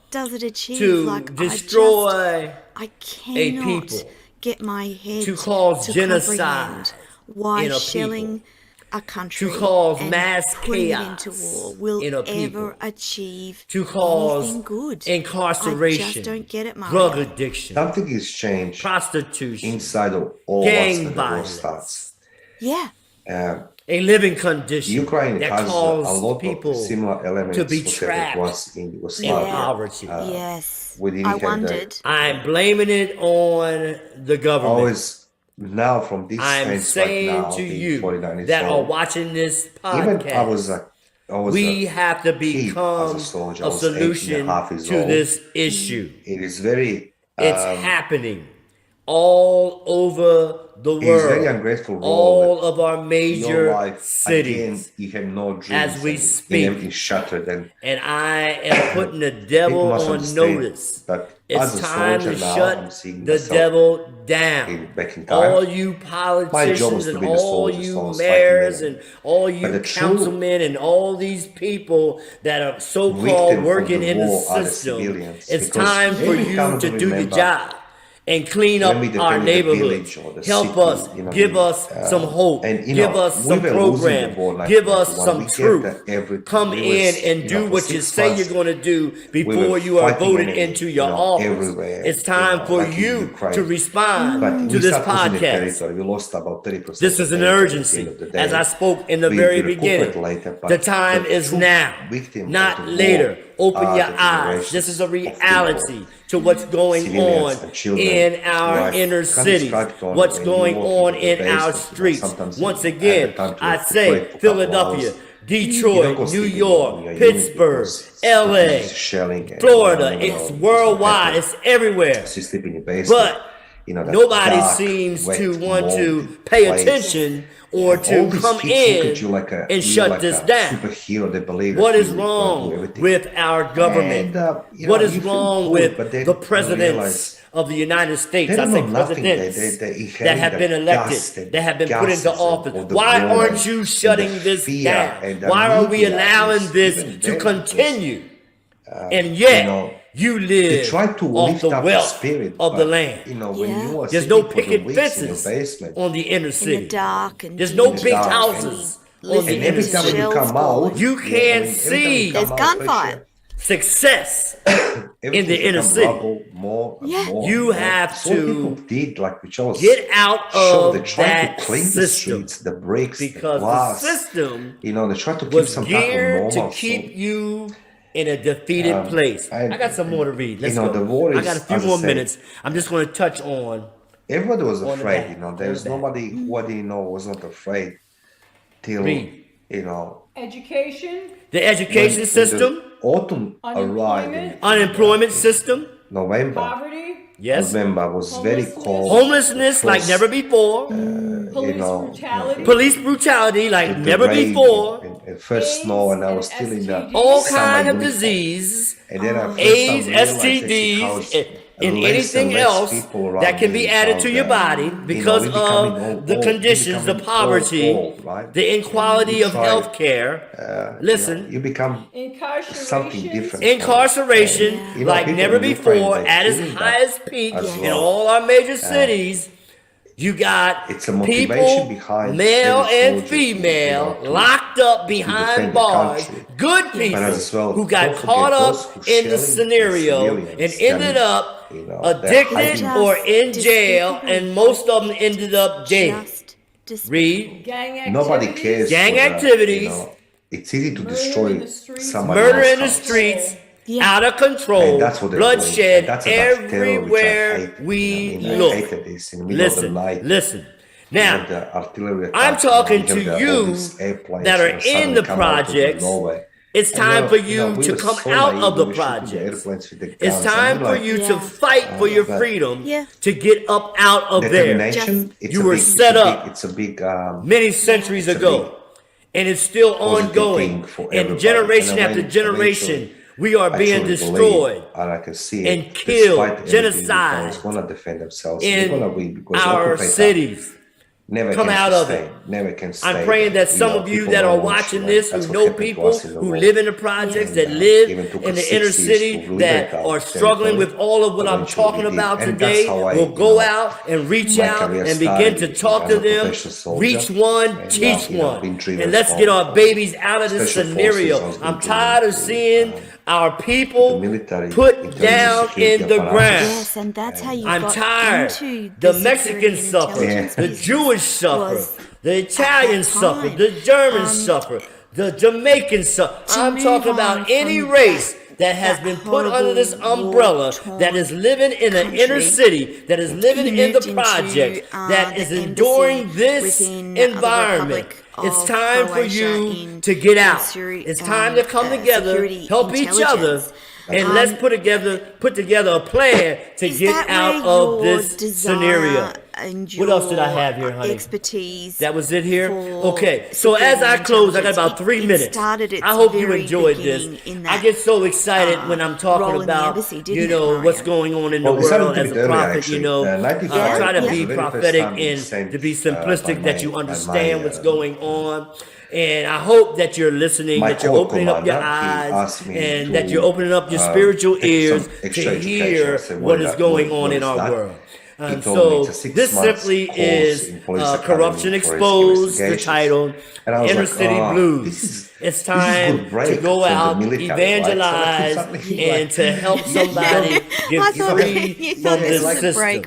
does it achieve? to Like, destroy I cannot people, get my head to cause genocide comprehend why in a shelling a country to cause and mass putting chaos it into war will in a ever people, achieve to cause anything good. incarceration, I just don't get it, Mario. drug addiction, Something is changed prostitution, inside of all gang us when the war violence, starts. Yeah. a living condition Ukraine that has a caused lot people of similar elements to be what trapped was in in Yugoslavia. poverty. Yes. we didn't I have the- wondered. I'm blaming it on the government. Always now from this I'm sense right saying now, to being you 49 years that are old, watching this even podcast, I was we a have to kid become as a soldier. I a was 18 and a solution half years to old. this issue. It is very It's happening all over the It's very world, ungrateful role all that of our your major life, again, cities. you have no dreams As we and speak. everything shattered. And I am putting the People devil must on understand notice. that It's as a time soldier to now, I'm shut seeing the myself devil down. back in time. All you My job politicians was to and be the all soldier, so I you was fighting mayors the and all But you the true councilmen and all these people that are so-called victim of working the in the war are the system, civilians. it's Because time for every you time to we do your remember job and clean when we up our defended the neighborhoods. village or the Help city, us, give us some hope, and give us we some were losing the program, war give us 1991. some We gave truth. everything. Come We in was, and do for what you 6 say months, you're going to do we were before you are fighting voted enemy, into your office. everywhere. It's time for like in you Ukraine. to respond But to we this start losing the podcast. territory. We lost about 30%. This is of an territory urgency. At the end of the As day. I spoke in the We very recuperate beginning, later, but the time the is true now, victim of not the later. war Open are your the eyes. generations This is a of reality people, to what's going civilians on and children. in our I inner can't cities, describe it only what's when you going walk on into the in our basement, streets. sometimes Once you have again, the time to I recuperate say for a couple Philadelphia, hours. You Detroit, don't go New sleep in York, your unit Pittsburgh, because LA, it's shelling and Florida. you never It's know what's worldwide. happening. It's everywhere. So you sleep in your basement. But that nobody dark, seems wet, to want to moldy pay place. attention or And all to these come kids look at in you like and you're shut like this a down. superhero. They believe What that is you're gonna do wrong everything. with our government? And What is you feel wrong good, with but then the you presidents realize of the United States? they I don't say know nothing. presidents They that have been elected, gust and that have been put into gases office. of the Why war aren't and you the shutting this fear down? and the Why are we media allowing is this even to there continue? And you yet, know, you they live try to off lift the up the wealth spirit of the but, land. when Yeah. you are There's sitting no for the picket weeks in your fences basement on the inner In the city. dark and There's no in the big dark houses on the listening and inner every to time when city. you shells come out falling. You can't every time you see come There's out, gunfire. success in everything the inner become city. rubble more and Yeah. more. You have So what people to did, like which I was get out shocked, they of tried that to clean the system streets, the bricks, the because the glass. system They tried to keep was some type of geared to normal. keep you in a defeated place. and, I got some more to read. Let's the go. war I is, got a few as I more said, minutes. I'm just going to touch on everybody was on the afraid. back. There's On the back. nobody who I didn't know was not afraid till Read. Education, The education when system, the autumn arrived in unemployment system, November. poverty, yes, November was very Homelessness. cold. homelessness The like first, never before, police brutality, police brutality like the never rain before, and first snow, and I was still in the STDs. all summer kind of uniform. disease, And then I first AIDS, time realized actually how STDs, and less anything less else people around that can me, be added how to your body because we becoming of all the old, conditions, the we becoming all poverty, old, right? the inequality You of try, health care. Listen, you become incarceration, something different. incarceration You know, like people never in Ukraine, before they're at its feeling that highest peak as in well. all our major cities. You got It's a motivation people, behind male every and soldier female, to locked up defend behind the bars. country. Good But people as well, who got don't caught forget up those who in the shelling scenario civilians, and ended up they're addicted hiding. or in Just jail, despicable. and most of them ended up dead. Just despicable. Read. gang activities, Nobody cares. Gang for the, activities. It's easy to Murder destroy in the streets. somebody Murder else's in the house. streets, Yeah. out of control, And that's what they're doing. bloodshed And that's a dark terror, which I everywhere hate. we I look. hated this in the middle of the Listen, night. listen. You Now, have the artillery I'm attacks, talking you to have all you these airplanes, that are in suddenly the come out of projects. nowhere. It's And time for we you to were come so out naive, of the we were shooting the projects. airplanes with the It's guns. time for like, you to Yeah. fight for your but- freedom Yeah. to get up out of there determination. It's You a were big, set up It's a big. many centuries It's a ago, and it's still positive ongoing. thing for And everybody. generation And after eventually, generation, we are I being truly destroyed believe, and I can see it, and killed, despite everything, genocide Ukraine's gonna defend themselves. They're in gonna win because our occupied cities. never Come can out of sustain, it. never can stay. I'm praying that some of you people that don't are want watching you, this, That's who what know happened to people us in the who war. live in the projects, that And, live even took in us the 6 inner years city, to liberate that our are struggling territory. with all of what I'm Eventually talking we did. about And today, that's how I, will go out and reach my out career and begin to started talk as to a them, professional soldier. reach one, And, teach been one, driven and let's from, get our babies out of this special scenario. forces. I was I'm been tired of driven seeing to, our people the military, put intelligence, down security in the apparatus. ground. Yes, and that's how you I'm got tired. into The security Mexicans and suffer. intelligence The business Jewish suffer. was The Italians at that suffer. time. The Germans suffer. The Jamaicans suffer. To I'm move talking on about any from race that has that been put under this horrible umbrella, war-torn that is living in an inner country. city, that is living He in the moved into, project, that the is embassy enduring this within, the environment. Republic It's of time for Croatia you in- to get in out. Syria, It's time to come together, security help each other, intelligence. and let's put together a plan to Is get that out where of your this desire, scenario. and What else did I your have here, honey? expertise. That was it here? for Okay, so as I security close, I got intelligence. about 3 It minutes. started its I hope you very enjoyed this. beginning in I that, get so excited when I'm talking role in the about, embassy, you didn't it, know, what's Mario? going on in Well, the we started world a as a bit earlier, prophet, you actually. know. I 95 try to was be the very first prophetic time being and sent to be by simplistic, that you my understand what's going on. And I hope that you're listening, my that you're core opening up your commander. He eyes, asked me and to that you're opening up your spiritual take ears some to extra education. I hear said, what is going on what in is our that? world. He And told me it's a so 6 this months simply course is in Police Corruption Academy for risk Exposed, the investigations. title, And I was Inner like, City Blues. It's this is time good break to go from the out, military, right? So like, evangelize, something and to help you somebody don't, get I thought free you from thought this this was a system. break.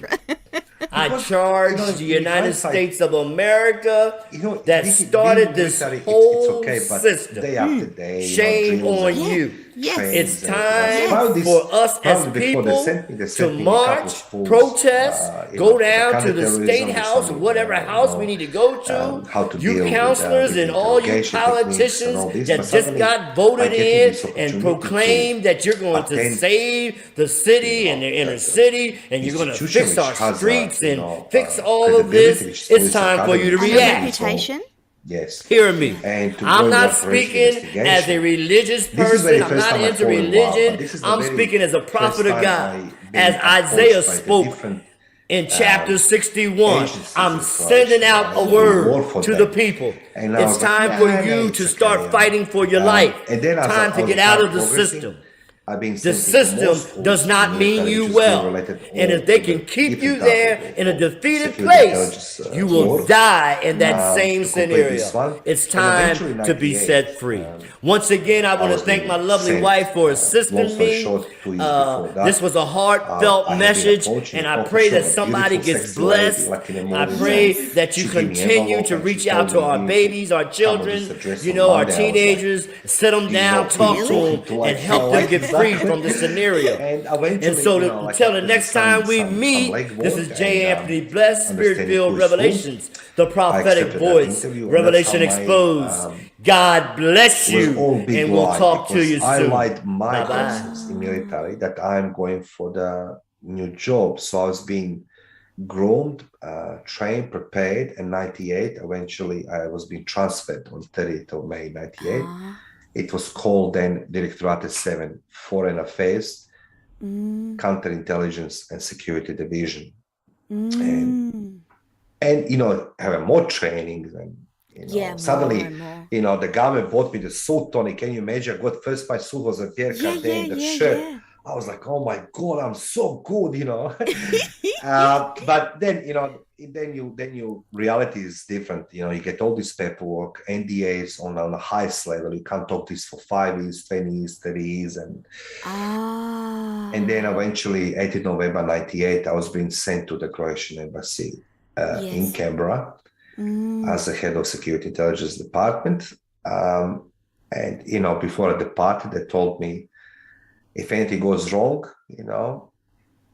I because, charge the in United hindsight, States of America that being started this military, it's whole okay, but system. day after day, Shame drills on and Yeah. you. Yes. It's trains and everything else. time Yes. for us as Probably before people they to sent me a couple of march, schools, protest, go for the down to the counterterrorism state with house, some, whatever house we need to go to. how to You deal counselors with and all you interrogation techniques and politicians all this. that But just suddenly, got I voted get in this and opportunity proclaim that you're going to attend, save the city and the inner the city, and you're going to institution fix which our has streets and fix all of credibility, which this. is It's Police time for you to Academy. And a react. reputation. Yes. Hear me. And to I'm go not in one forensic speaking as a investigation. religious This is very person. I'm first not time I into fall in love, but religion. this is the I'm very speaking as a first prophet of time God. I As been Isaiah approached by the spoke different in chapter 61, agencies I'm in sending Croatia, out a right, to war word for to the them. people. And I It's was like, time for nah, you it's to okay, start fighting for your life. And then as Time to get out of the progressing, system. I've been The sent into more system does schools, not mean military, you which is being well. related And all if they to can the keep you different type there in a of defeated security place, intelligence you will war. die in that same To complete this scenario. one. It's And time eventually to be 98, set free. Once again, I want to was thank my being lovely sent, wife for long assisting story me. short, 2 years before that, This was a heartfelt I had been message, approaching and a I coffee pray shop, that a somebody beautiful, gets sexy lady, blessed. like in the I movies, pray and that you she gave me continue envelope to and she reach out told to me, our "You babies, our come on children, this address you on know, our Monday." I was like, teenagers, sit them down, talk to Really? them, and help them get free from the scenario. And And eventually, so like until the after next time we some meet, this legwork is J. and Anthony Bless, understanding Spirit-Filled who is who, Revelations, the I prophetic accepted that voice, interview, and that's how Revelation Exposed. God bless it was you, all big and we'll lie, talk to because you I soon. lied my Bye-bye. bosses in military that I'm going for the new job. So I was being groomed, trained, prepared, and 98, eventually I was being transferred on 30th of May 98. It was called then Directorate 7, Foreign Affairs, Counterintelligence and Security Division. And having more trainings and suddenly, more. the government bought me the suit, Toni. Can you imagine? I got first my suit was a Pierre Cardin, the shirt. Yeah. I was like, oh my God, I'm so good, But then, then you reality is different. You get all this paperwork, NDAs on the highest level. You can't talk this for 5 years, 20 years, 30 years. And then eventually, 18 November 98, I was being sent to the Croatian embassy in Canberra as the head of security intelligence department. And, before I departed, they told me, if anything goes wrong,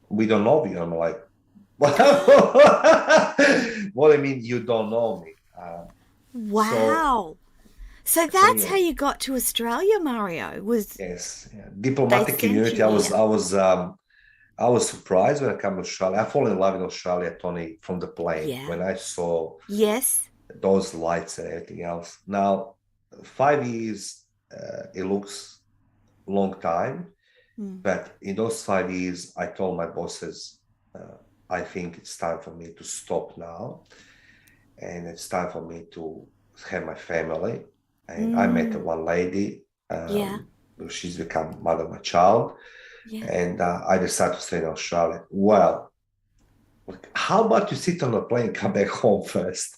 we don't know you. I'm like, what? What do you mean you don't know me? Wow. So that's how you got to Australia, Mario. Yes, diplomatic community. I was surprised when I came to Australia. I fall in love in Australia, Toni, from the plane when I saw those lights and everything else. Now, 5 years, it looks long time, but in those 5 years, I told my bosses, I think it's time for me to stop now, and it's time for me to have my family. And I met one lady. She's become mother of my child. And I decided to stay in Australia. Well, how about you sit on a plane and come back home first?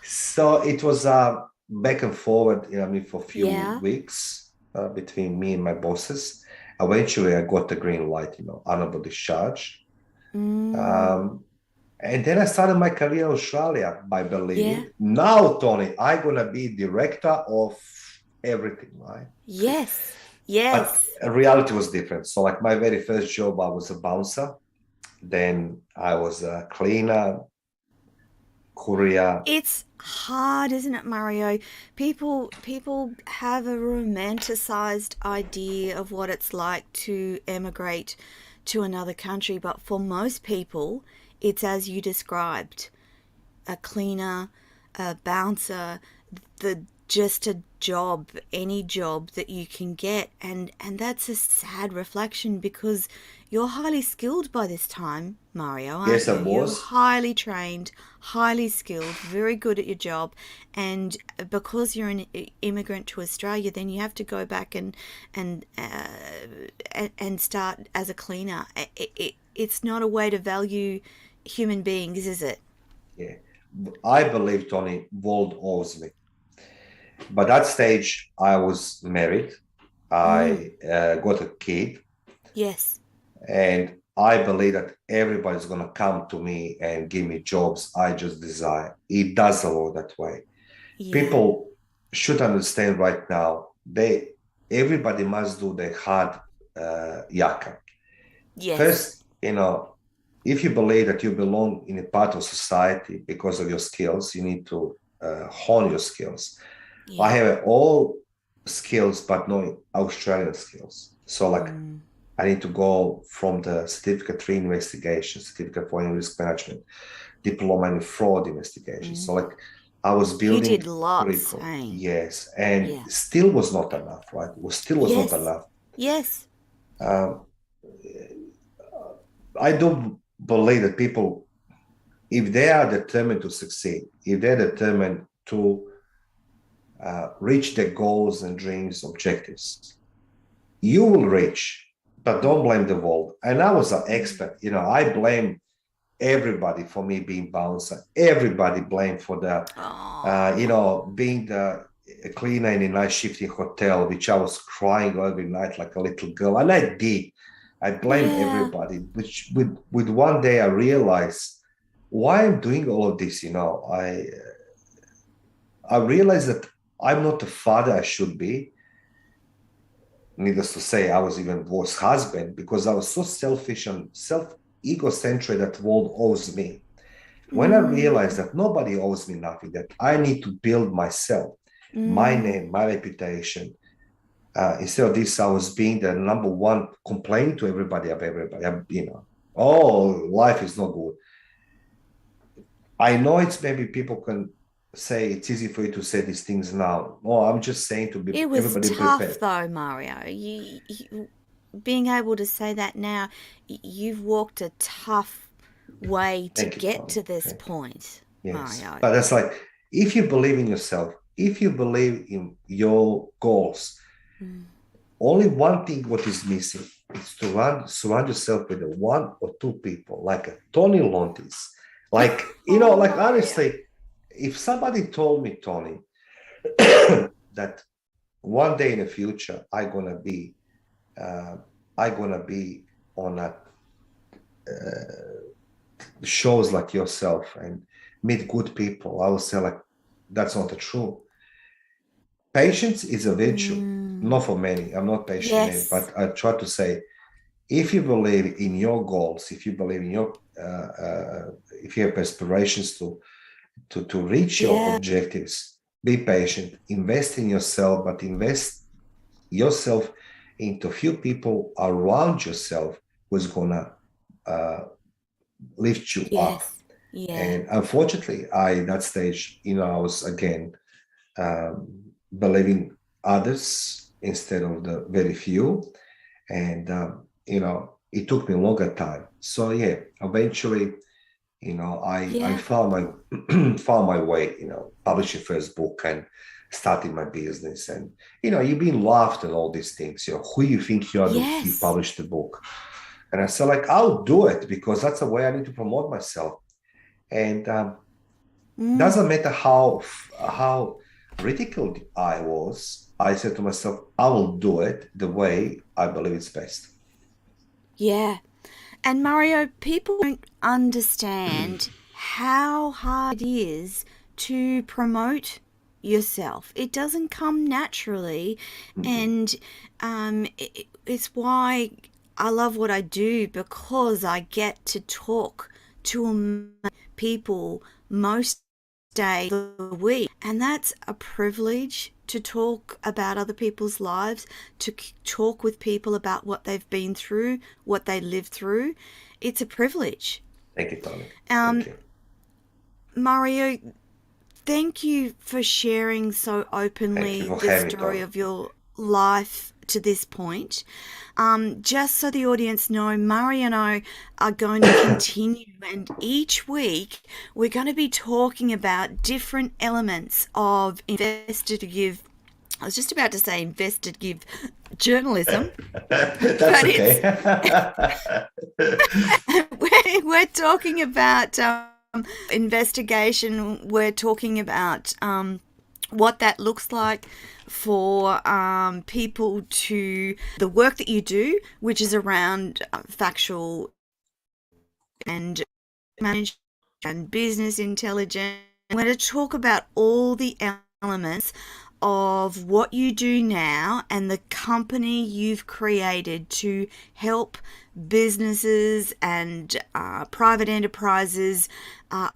So it was back and forward, for a few weeks between me and my bosses. Eventually, I got the green light, honorable discharge. And then I started my career in Australia by believing. Now, Toni, I'm going to be director of everything, right? Yes. But reality was different. So like my very first job, I was a bouncer. Then I was a cleaner, courier. It's hard, isn't it, Mario? People have a romanticized idea of what it's like to emigrate to another country, but for most people, it's as you described, a cleaner, a bouncer, just a job, any job that you can get, and that's a sad reflection because you're highly skilled by this time, Mario, aren't Yes, I you? You're was. highly trained, highly skilled, very good at your job, and because you're an immigrant to Australia, then you have to go back and start as a cleaner. It's not a way to value human beings, is it? Yeah. I believe, Tony, world owes me. By that stage, I was married. I got a kid. Yes. And I believe that everybody's going to come to me and give me jobs I just desire. It doesn't work that way. Yeah. People should understand right now, everybody must do their hard yakka. Yes. First, if you believe that you belong in a part of society because of your skills, you need to hone your skills. Yeah. I have all skills, but no Australian skills. So like, I need to go from the certificate 3 investigation, certificate 4 in risk management, diploma in fraud investigation. So like, I was building. You did lots, hey? Yes, and still was not enough, right? Still was not enough. Yes. I do believe that people, if they are determined to succeed, if they're determined to reach their goals and dreams, objectives, you will reach, but don't blame the world. And I was an expert, I blame everybody for me being bouncer. Everybody blamed for the, being the cleaner in a night shifting hotel, which I was crying every night like a little girl. And I did. I blame everybody, which with one day I realized why I'm doing all of this. I realized that I'm not the father I should be. Needless to say, I was even worse husband because I was so selfish and egocentric that the world owes me. When I realized that nobody owes me nothing, that I need to build myself, my name, my reputation. Instead of this, I was being the number one, complaining to everybody, oh, life is not good. I know it's maybe people can say it's easy for you to say these things now. No, I'm just saying to be everybody tough, prepared. though, Mario. You being able to say that now, you've walked a tough way to get to this point, Mario. But that's like, if you believe in yourself, if you believe in your goals, only one thing what is missing is to surround yourself with one or two people, like a Toni Lontis. Like, honestly, if somebody told me, Toni, that one day in the future, I'm gonna be on a shows like yourself and meet good people, I would say like, that's not the truth. Patience is a virtue, not for many. I'm not patient, but I try to say, if you believe in your goals, if you believe in your, if you have aspirations to reach your objectives, be patient, invest in yourself, but invest yourself into a few people around yourself who's gonna lift you up. And unfortunately, at that stage, I was again believing others instead of the very few, and it took me a longer time. So eventually, I found my way, publishing first book and starting my business, and you've been laughed and all these things. Who you think you are that you published the book? And I said, like, I'll do it because that's the way I need to promote myself. And doesn't matter how ridiculed I was, I said to myself, I will do it the way I believe it's best. Yeah. And Mario, people don't understand how hard it is to promote yourself. It doesn't come naturally. And it's why I love what I do, because I get to talk to people most days of the week. And that's a privilege, to talk about other people's lives, to talk with people about what they've been through, what they lived through. It's a privilege. Thank you, Toni. Thank you. Mario, thank you for sharing so openly the story of your life to this point. Just so the audience know, Mario and I are going to continue, and each week we're going to be talking about different elements of investigative. I was just about to say investigative journalism. That's okay. We're talking about investigation. We're talking about what that looks like for people to the work that you do, which is around factual and management and business intelligence. We're going to talk about all the elements of what you do now and the company you've created to help businesses and private enterprises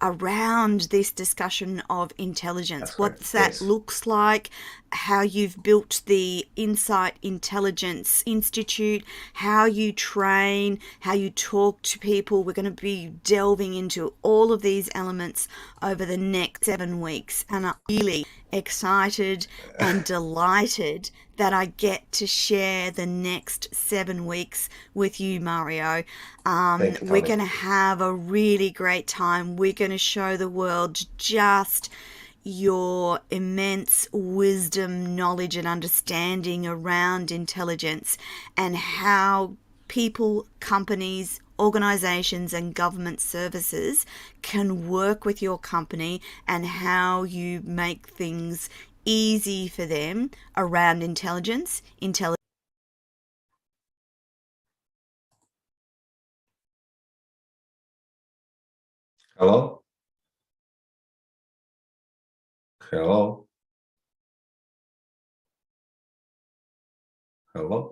around this discussion of intelligence. What that looks like, how you've built the Insight Intelligence Institute, how you train, how you talk to people. We're going to be delving into all of these elements over the next 7 weeks, and I'm really excited and delighted that I get to share the next 7 weeks with you, Mario. We're going to have a really great time. We're going to show the world just your immense wisdom, knowledge, and understanding around intelligence and how people, companies, organizations, and government services can work with your company and how you make things easy for them around intelligence. Hello? Hello? Hello?